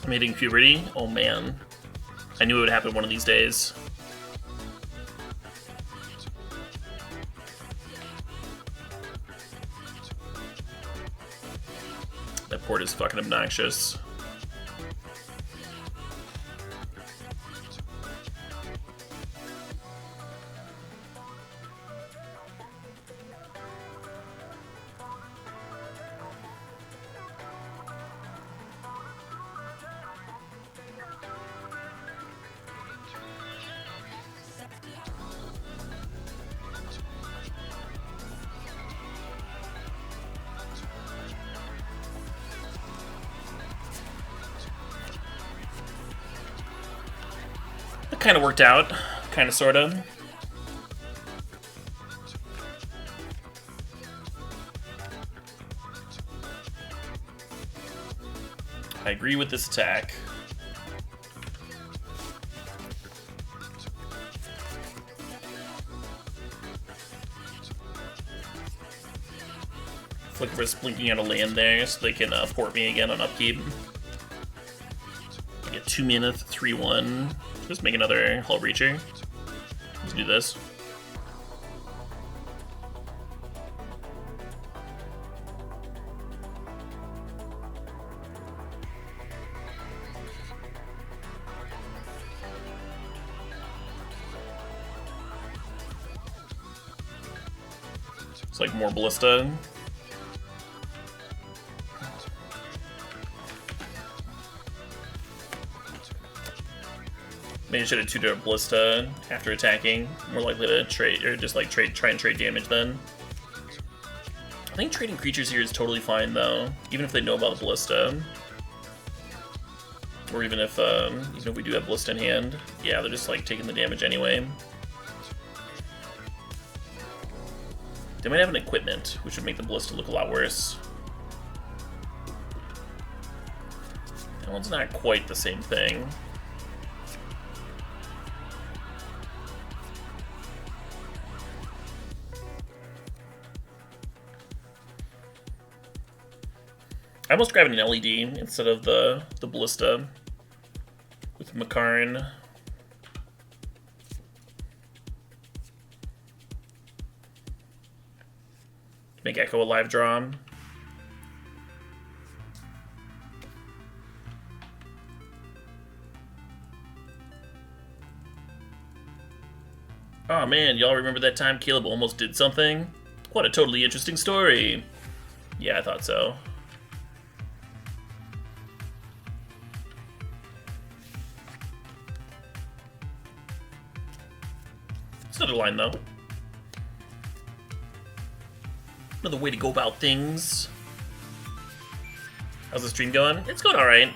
I'm hitting puberty? Oh man. I knew it would happen one of these days. That port is fucking obnoxious. It kind of worked out, kind of, sort of. I agree with this attack. Flicker's blinking out a land there so they can port me again on upkeep. I get 2 mana, 3/1. Just make another Hull Breacher. Let's do this. It's like more Ballista. Maybe I should have 2 Ballista after attacking. More likely to trade, or just like try and trade damage then. I think trading creatures here is totally fine though, even if they know about the Ballista. Or even if we do have Ballista in hand. Yeah, they're just like taking the damage anyway. They might have an equipment, which would make the Ballista look a lot worse. That one's not quite the same thing. I almost grabbed an LED instead of the ballista with Makarin. Make Echo a live draw. Oh man, y'all remember that time Caleb almost did something? What a totally interesting story. Yeah, I thought so. It's another line though. Another way to go about things. How's the stream going? It's going alright.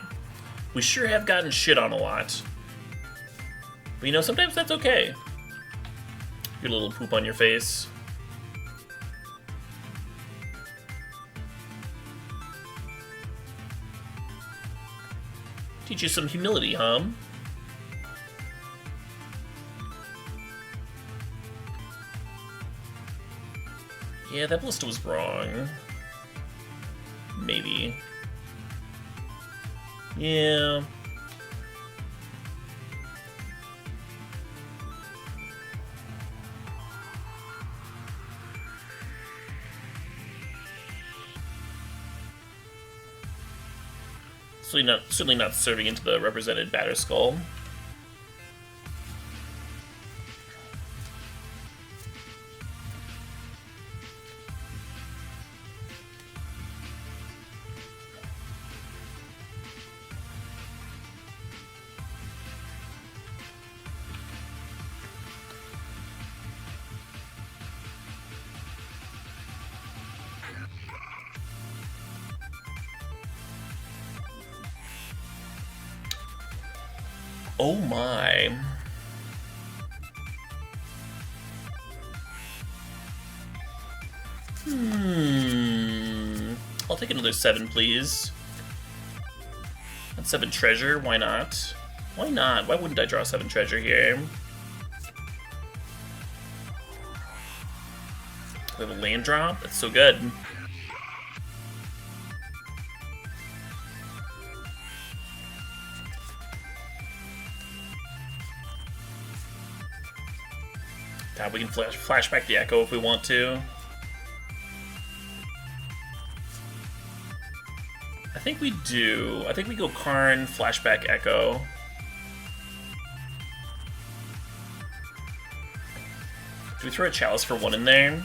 We sure have gotten shit on a lot. But you know, sometimes that's okay. Get a little poop on your face. Teach you some humility, huh? Yeah, that ballista was wrong. Maybe. Yeah. Certainly not serving into the represented batter skull. Oh my. I'll take another 7, please. That's 7 treasure, why not? Why not? Why wouldn't I draw 7 treasure here? We have a land drop? That's so good. God, we can flash back the Echo if we want to. I think we do. I think we go Karn, flashback Echo. Do we throw a Chalice for 1 in there?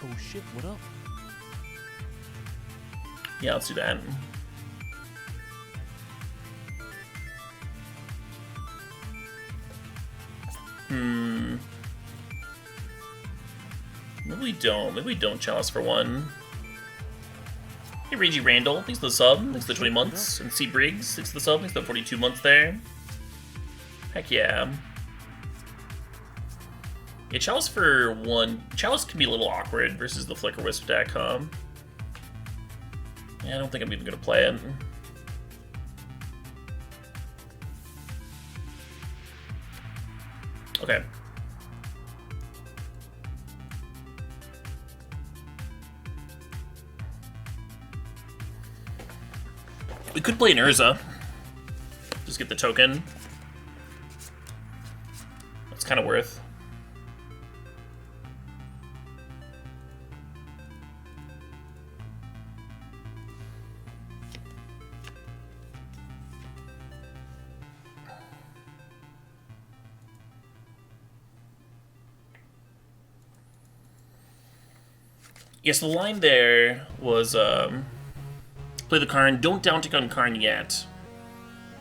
Oh shit, what up? Yeah, let's do that. Maybe we don't. Maybe we don't Chalice for 1. Hey, Reggie Randall, thanks for the sub. Thanks for the 20 months. And C. Briggs, thanks for the sub. Thanks for the 42 months there. Heck yeah. Yeah, Chalice for 1. Chalice can be a little awkward versus the Flicker Wisp deck, huh? Yeah, I don't think I'm even going to play it. Okay. We could play an Urza. Just get the token. That's kind of worth. Yes, the line there was, play the Karn, don't downtick on Karn yet.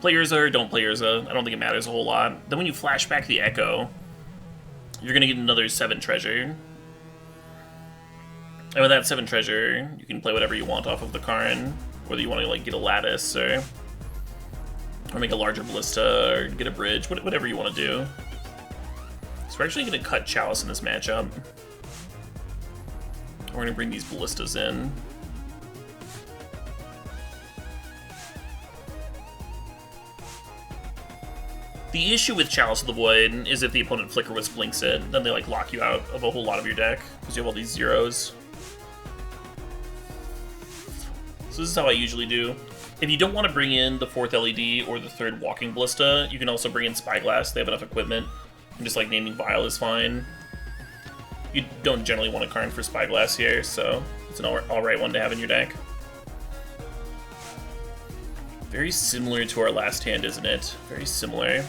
Play Urza or don't play Urza, I don't think it matters a whole lot. Then when you flash back the Echo, you're gonna get another 7 treasure. And with that 7 treasure, you can play whatever you want off of the Karn. Whether you want to, like, get a Lattice, or make a larger Ballista, or get a Bridge, whatever you want to do. So So we're actually going to cut Chalice in this matchup. We're going to bring these Ballistas in. The issue with Chalice of the Void is if the opponent Flicker Wisp blinks it, then they like lock you out of a whole lot of your deck, because you have all these zeros. So this is how I usually do. If you don't want to bring in the 4th LED or the 3rd Walking Ballista, you can also bring in Spyglass. They have enough equipment. And just like naming Vial is fine. You don't generally want a Karn for Spyglass here, so it's an alright one to have in your deck. Very similar to our last hand, isn't it? Very similar.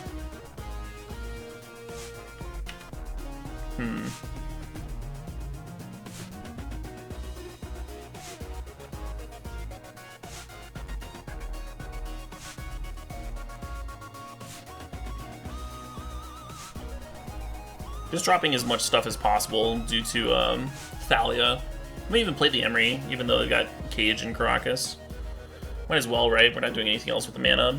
Just dropping as much stuff as possible due to Thalia. I might even play the Emery, even though they've got Cage and Caracas. Might as well, right? We're not doing anything else with the mana.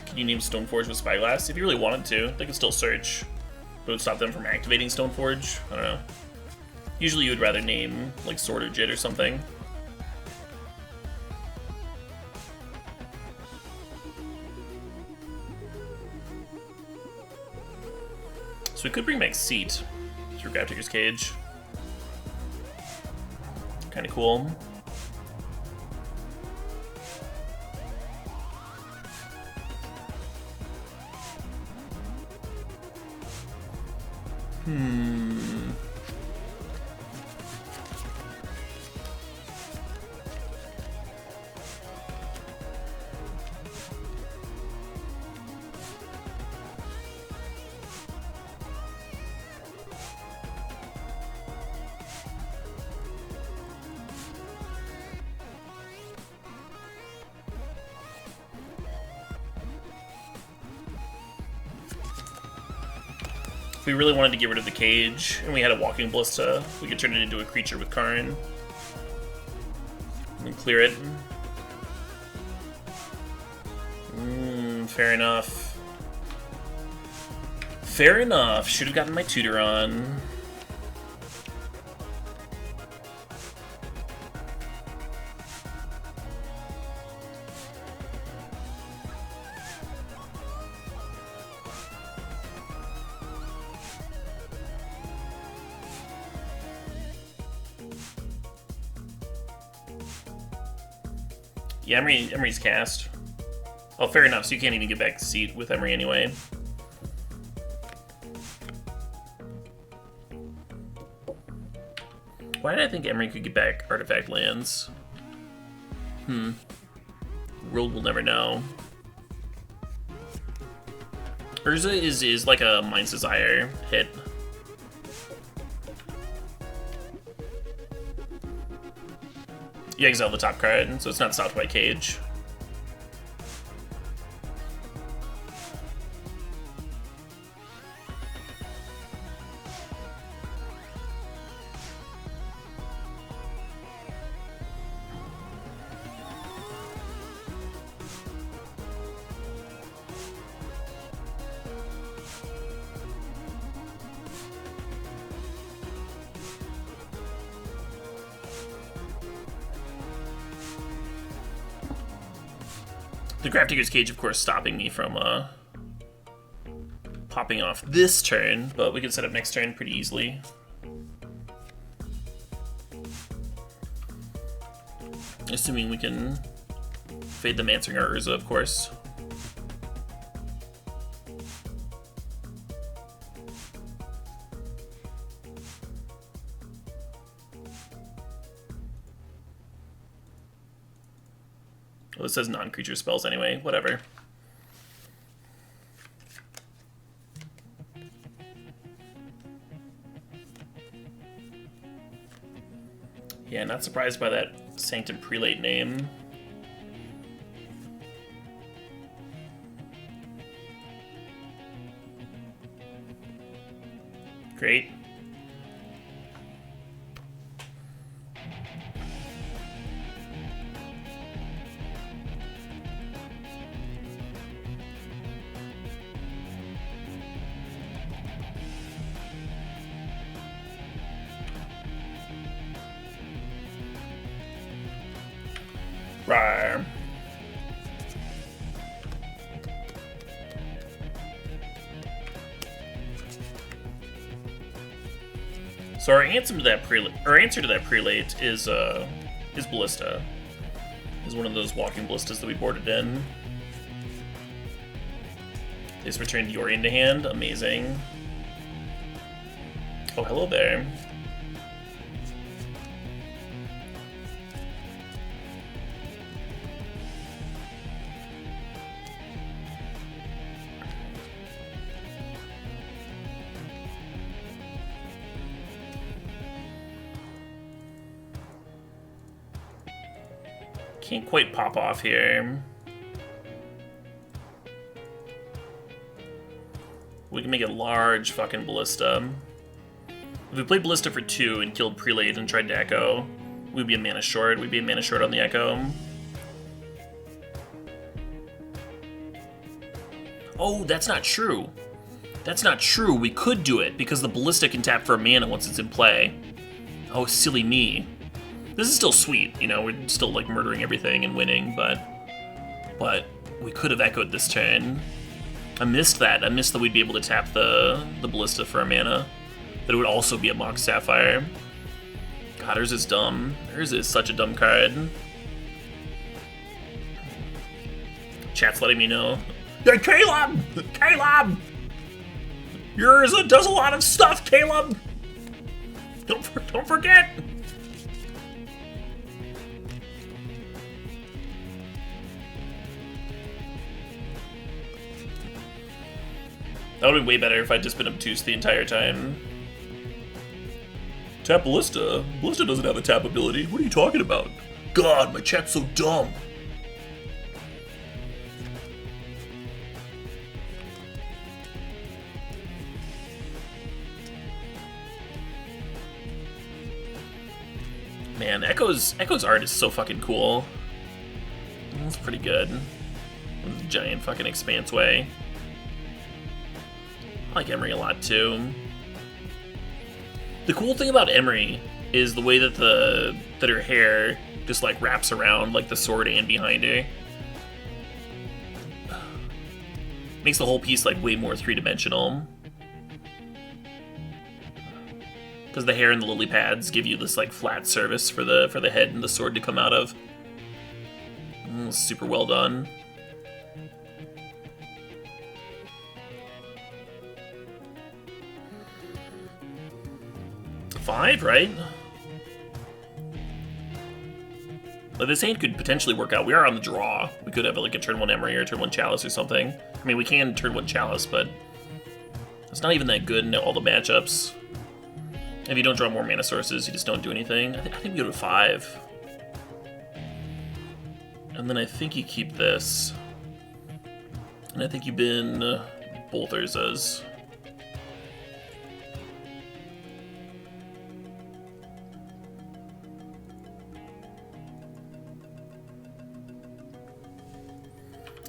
Can you name Stoneforge with Spyglass? If you really wanted to, they could still search. But it would stop them from activating Stoneforge. I don't know. Usually you would rather name, like, Sword or Jit or something. So we could bring back Seat through Grafdigger's Cage. Kind of cool. If we really wanted to get rid of the Cage, and we had a Walking Ballista, we could turn it into a creature with Karn. And clear it. Fair enough. Fair enough. Should have gotten my tutor on. Yeah, Emery's cast. Oh, fair enough, so you can't even get back to Seat with Emery anyway. Why did I think Emery could get back artifact lands? World will never know. Urza is like a Mind's Desire hit. You exile the top card, so it's not stopped by Cage. The Grafdigger's Cage, of course, stopping me from popping off this turn, but we can set up next turn pretty easily. Assuming we can fade them answering our Urza, of course. Well, it says non-creature spells anyway, whatever. Yeah, not surprised by that Sanctum Prelate name. Great. Right. So our answer to that prelate is Ballista. Is one of those walking ballistas that we boarded in. Is returned Yori into hand. Amazing. Oh, hello there. Can't quite pop off here. We can make a large fucking ballista. If we played ballista for 2 and killed prelate and tried to echo, we'd be a mana short. We'd be a mana short on the echo. Oh, that's not true. That's not true. We could do it because the ballista can tap for a mana once it's in play. Oh, silly me. This is still sweet, you know, we're still like murdering everything and winning, but we could have echoed this turn. I missed that. I missed that we'd be able to tap the ballista for a mana. That it would also be a Mox Sapphire. God, Urza is dumb. Urza is such a dumb card. Chat's letting me know. Hey, Caleb! Caleb! Urza does a lot of stuff, Caleb! Don't forget! That would be way better if I'd just been obtuse the entire time. Tap Ballista? Ballista doesn't have a tap ability. What are you talking about? God, my chat's so dumb. Man, Echo's art is so fucking cool. That's pretty good. Giant fucking expanse way. I like Emery a lot too. The cool thing about Emery is the way that that her hair just like wraps around like the sword and behind her. Makes the whole piece like way more three-dimensional. Because the hair and the lily pads give you this like flat surface for the head and the sword to come out of. Super well done. Five, right? But this hand could potentially work out. We are on the draw. We could have like a turn 1 Emery or turn 1 Chalice or something. I mean, we can turn 1 Chalice, but it's not even that good in all the matchups. If you don't draw more mana sources, you just don't do anything. I think we go to 5. And then I think you keep this. And I think you bin both Urzas.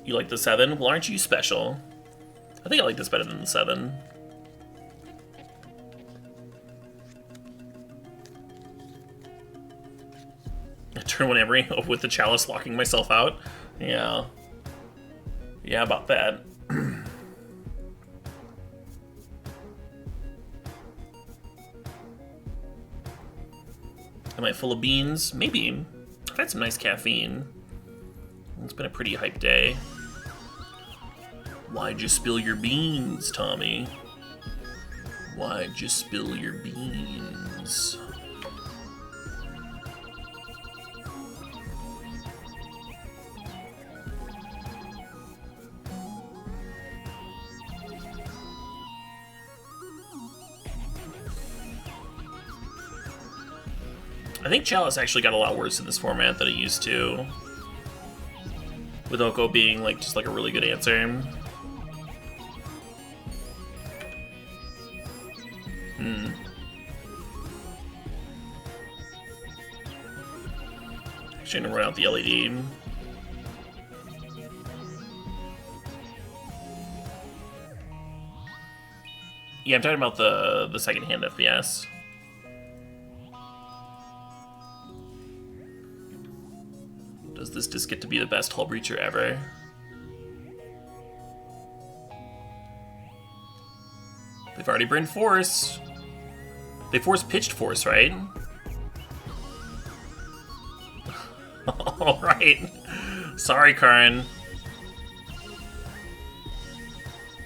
You like the 7? Well, aren't you special? I think I like this better than the 7. Turn 1 Emery with the Chalice locking myself out. Yeah. Yeah, about that. Am I full of beans? Maybe. I've had some nice caffeine. It's been a pretty hype day. Why'd you spill your beans, Tommy? Why'd you spill your beans? I think Chalice actually got a lot worse in this format than it used to. With Oko being like just like a really good answer. Actually, I'm gonna run out the LED. Yeah, I'm talking about the second hand FPS. Does Does this just get to be the best hull breacher ever? They've already burned force. They force pitched force, right? Alright. Sorry, Karn.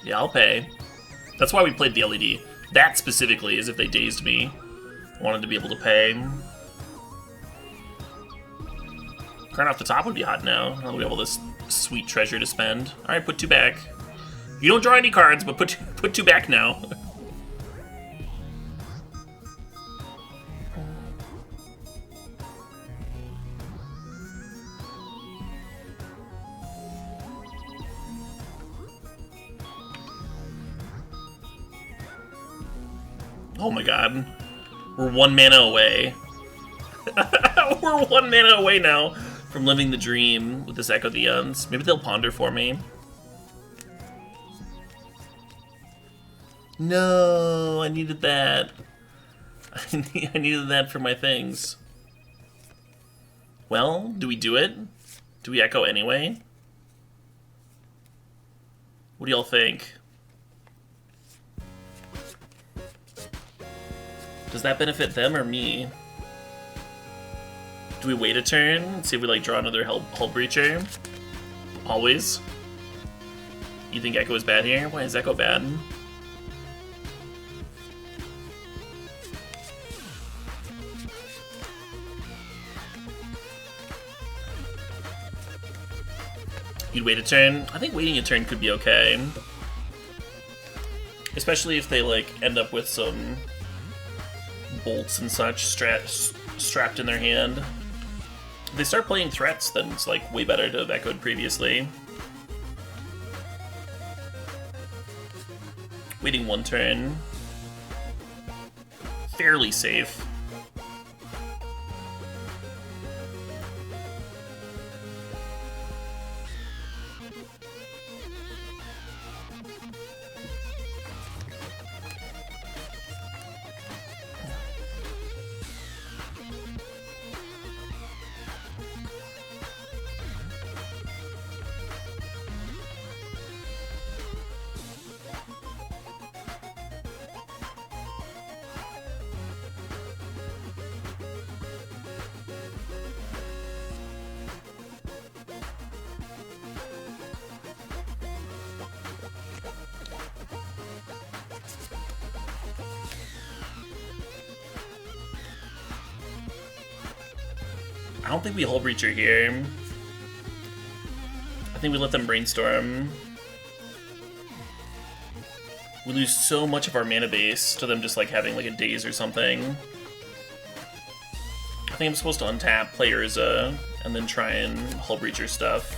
Yeah, I'll pay. That's why we played the LED. That specifically is if they dazed me. Wanted to be able to pay. Karn off the top would be hot now. We have all this sweet treasure to spend. Alright, put 2 back. You don't draw any cards, but put 2 back now. Oh my god. We're 1 mana away. We're 1 mana away now from living the dream with this Echo the Eons. Maybe they'll ponder for me. No, I needed that. I needed that for my things. Well, do we do it? Do we Echo anyway? What do y'all think? Does that benefit them or me? Do we wait a turn and see if we like draw another hull breacher? Always. You think Echo is bad here? Why is Echo bad? You'd wait a turn? I think waiting a turn could be okay. Especially if they like end up with some bolts and such strapped in their hand. If they start playing threats, then it's like way better to have echoed previously. Waiting 1 turn. Fairly safe. I don't think we Hull Breacher here. I think we let them brainstorm. We lose so much of our mana base to them just like having like a daze or something. I think I'm supposed to untap, play Urza, and then try and Hull Breacher stuff.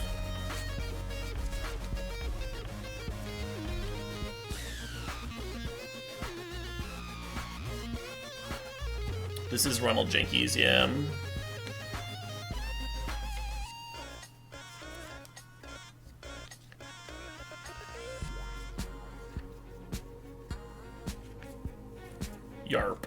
This is Ronald Jenkins, yeah. Yarp.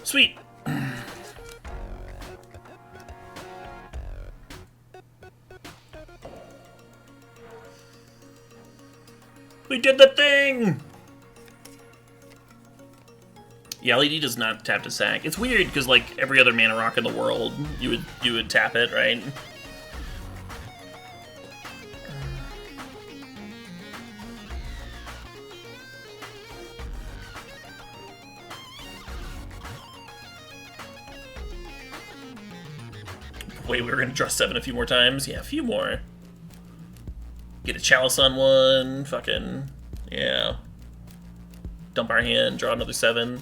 Sweet. We did the thing! Yeah, LED does not tap to sack. It's weird because like every other mana rock in the world, you would tap it, right? Wait, we were gonna draw 7 a few more times? Yeah, a few more. Get a chalice on one, fucking, yeah. Dump our hand, draw another 7.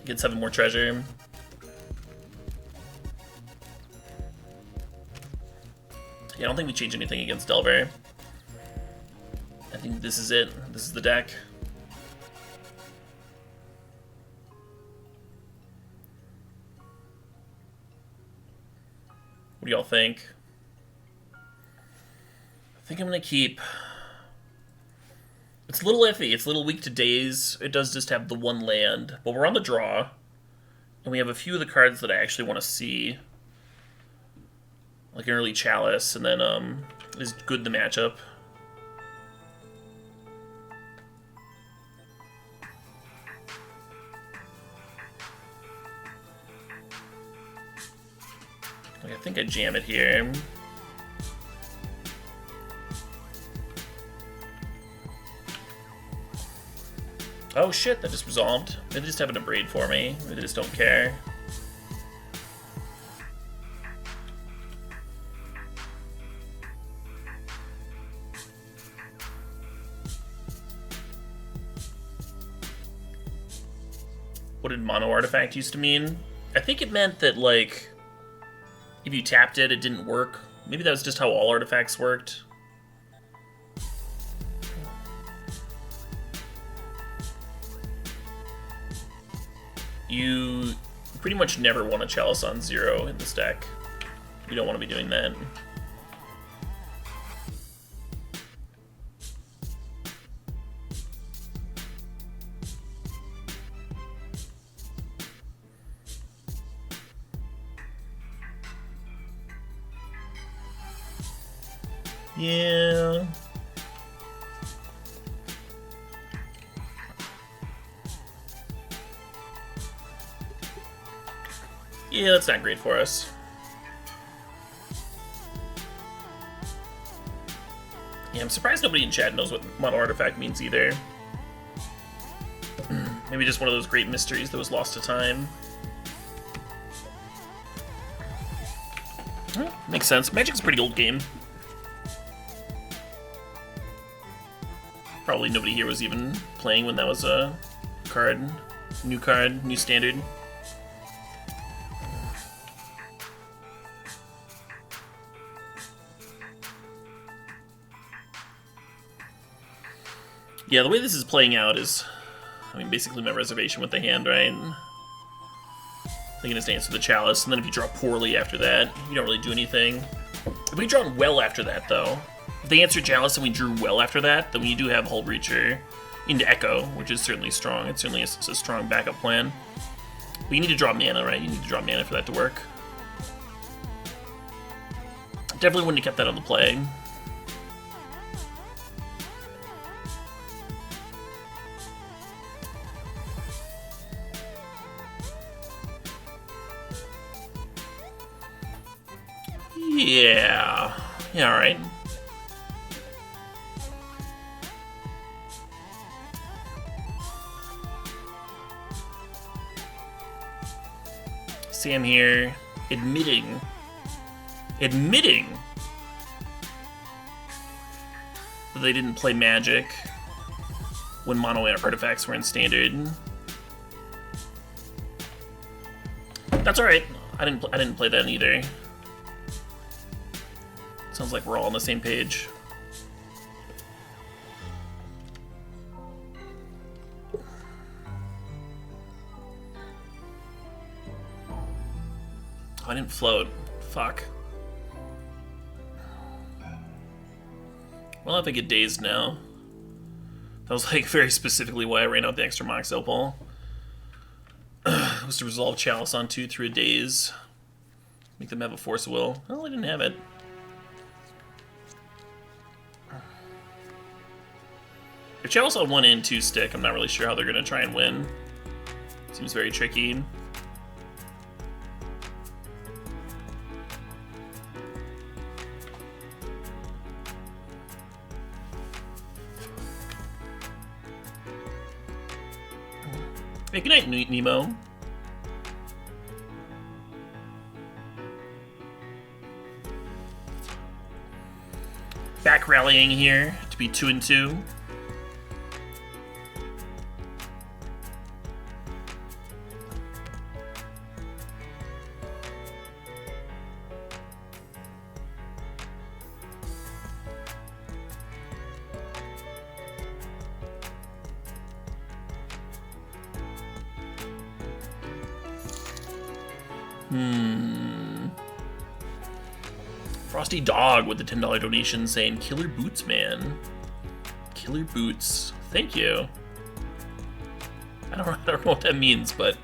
Get 7 more treasure. Yeah, I don't think we change anything against Delver. I think this is it. This is the deck. What do y'all think? I think I'm gonna keep... It's a little iffy. It's a little weak to days. It does just have the 1 land. But we're on the draw. And we have a few of the cards that I actually want to see. Like an early chalice. And then is good the matchup. I think I jam it here. Oh shit, that just resolved. They just have an abrade for me. They just don't care. What did mono artifact used to mean? I think it meant that, like, if you tapped it, it didn't work. Maybe that was just how all artifacts worked. You pretty much never want a chalice on 0 in this deck. You don't want to be doing that. Yeah. Yeah, that's not great for us. Yeah, I'm surprised nobody in chat knows what mono artifact means either. Maybe just one of those great mysteries that was lost to time. Makes sense. Magic's a pretty old game. Probably nobody here was even playing when that was a card, new standard. Yeah, the way this is playing out is, I mean, basically my reservation with the hand, right? They can just answer the chalice, and then if you draw poorly after that, you don't really do anything. If we draw well after that, though, if they answered chalice and we drew well after that, then we do have Hull Breacher into Echo, which is certainly strong. It's certainly a strong backup plan. But you need to draw mana, right? You need to draw mana for that to work. Definitely wouldn't have kept that on the play. Yeah. Yeah, alright. Sam here, admitting that they didn't play Magic when mono artifacts were in Standard. That's alright. I didn't play that either. Sounds like we're all on the same page. Oh, I didn't float. Fuck. Well, if I get dazed now. That was like very specifically why I ran out the extra Mox Opal. Was to resolve Chalice on 2 through a daze. Make them have a Force of Will. Well, I didn't have it. If Chalice on 1 and 2 stick, I'm not really sure how they're going to try and win. Seems very tricky. Hey, good night, Nemo. Back rallying here to be 2 and 2. Frosty Dog with the $10 donation saying, "Killer boots, man. Killer boots. Thank you." I don't know what that means, but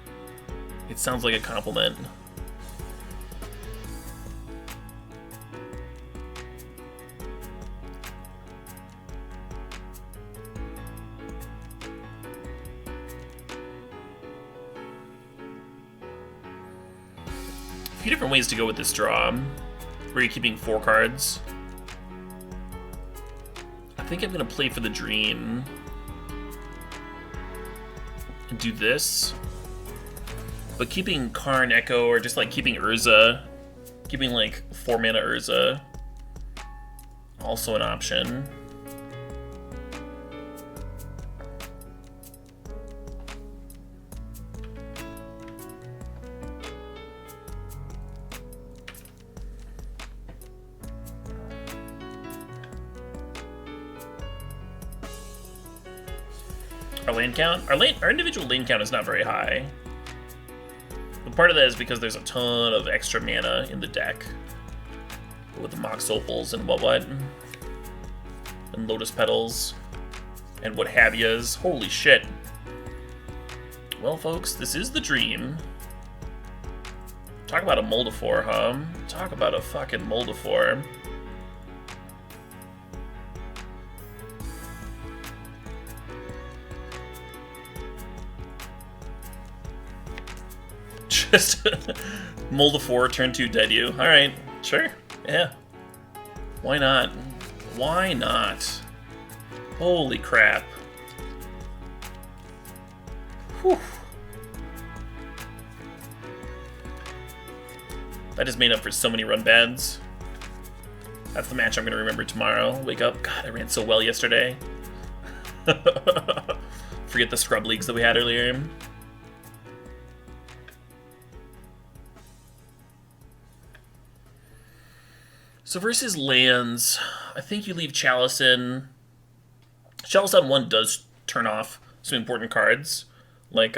it sounds like a compliment. A few different ways to go with this draw. Where you're keeping 4 cards. I think I'm gonna play for the dream and do this, but keeping Karn Echo or just like keeping Urza, keeping like 4 mana Urza, also an option. Our lane count? Our individual lane count is not very high. But part of that is because there's a ton of extra mana in the deck. With the Mox Opals and what? And Lotus Petals. And what have yas. Holy shit. Well, folks, this is the dream. Talk about a Moldifor, huh? Talk about a fucking Moldifor. Just Moldifor, turn 2, dead you. Alright, sure. Yeah. Why not? Why not? Holy crap. Whew. That just made up for so many run bads. That's the match I'm going to remember tomorrow. Wake up. God, I ran so well yesterday. Forget the scrub leagues that we had earlier. So versus lands, I think you leave Chalice in. Chalice on 1 does turn off some important cards, like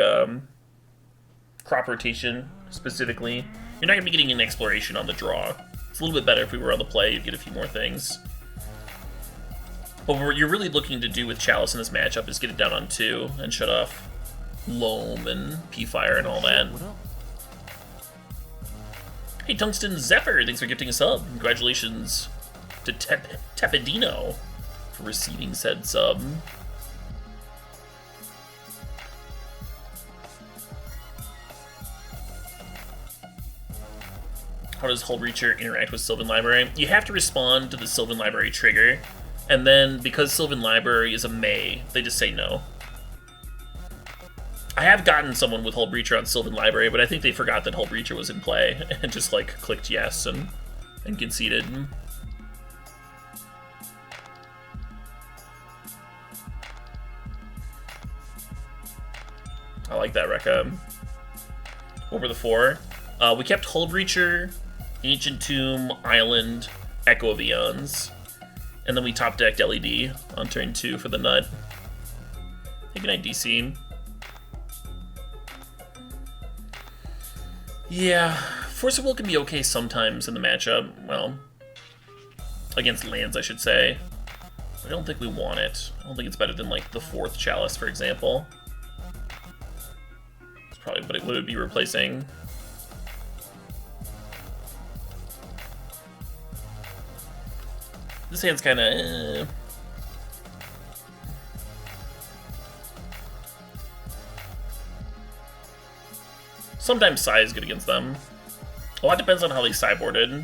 crop rotation specifically. You're not going to be getting an exploration on the draw. It's a little bit better if we were on the play, you'd get a few more things. But what you're really looking to do with Chalice in this matchup is get it down on 2 and shut off Loam and P-Fire and all that. Hey, Tungsten Zephyr, thanks for gifting a sub. Congratulations to Tepidino for receiving said sub. How does Hullbreacher interact with Sylvan Library? You have to respond to the Sylvan Library trigger, and then because Sylvan Library is a May, they just say no. I have gotten someone with Hullbreacher on Sylvan Library, but I think they forgot that Hullbreacher was in play and just like clicked yes and conceded. I like that, Rekka. What were the 4? We kept Hullbreacher, Ancient Tomb, Island, Echo of Eons, and then we top decked LED on turn 2 for the nut. Hey, good night, DC. Yeah, Force of Will can be okay sometimes in the matchup. Well, against lands, I should say. I don't think we want it. I don't think it's better than, like, the 4th Chalice, for example. It's probably what it would be replacing. This hand's kind of... Sometimes Psy is good against them. A lot depends on how they sideboarded.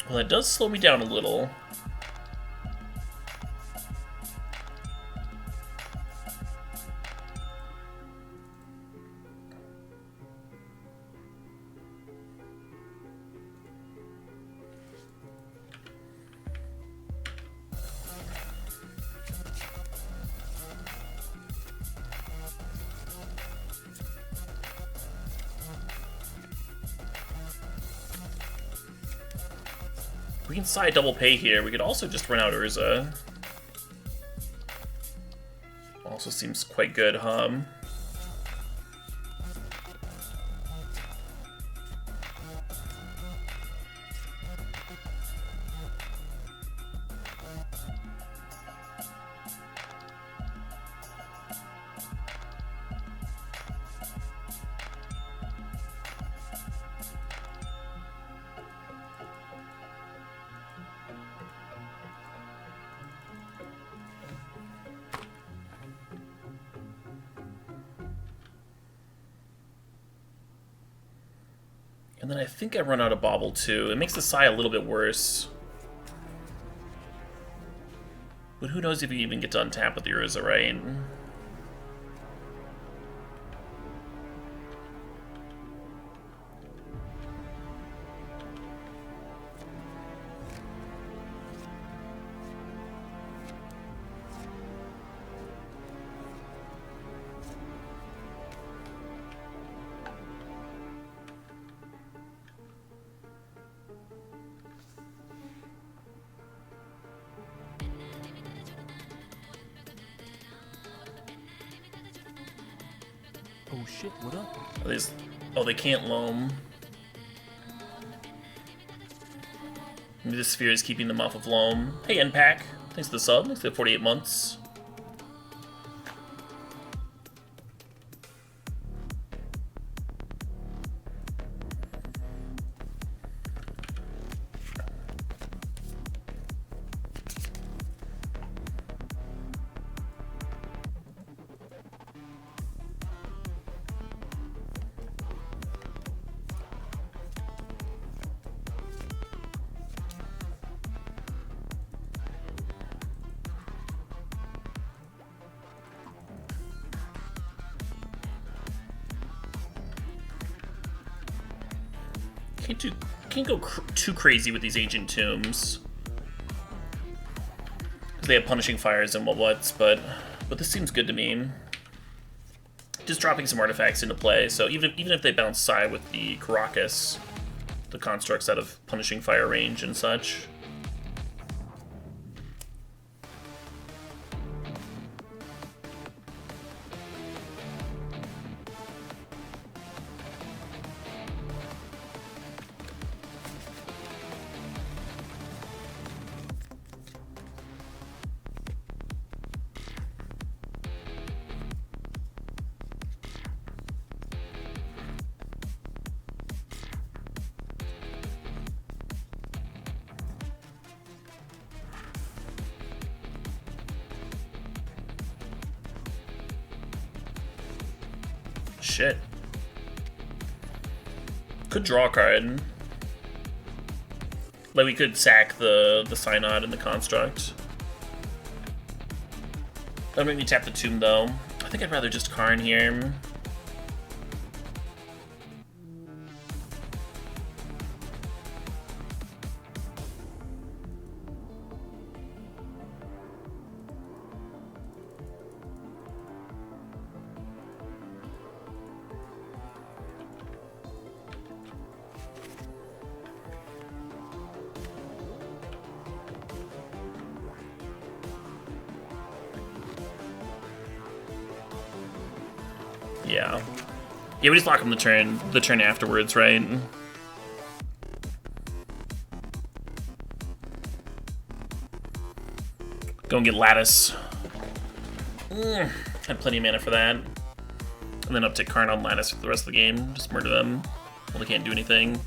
Well, it does slow me down a little. We can side double pay here. We could also just run out Urza. Also seems quite good, huh? And then I think I run out of Bobble too. It makes the Psy a little bit worse. But who knows if you even get to untap with the Urza, right? Oh shit, what up? Are these... Oh, they can't loam. Maybe the sphere is keeping them off of loam. Hey, NPAC. Thanks for the sub. Thanks for the 48 months. Can't go too crazy with these ancient tombs. Because they have punishing fires and what's, but this seems good to me. Just dropping some artifacts into play, so even if they bounce Psy with the Caracas, the constructs out of punishing fire range and such. Shit. Could draw a card. Like, we could sack the Synod and the Construct. That'll make me tap the Tomb, though. I think I'd rather just Karn here. Yeah. Yeah, we just lock him the turn afterwards, right? Go and get Lattice. Had plenty of mana for that. And then uptick Karn on Lattice for the rest of the game. Just murder them. Well, they can't do anything.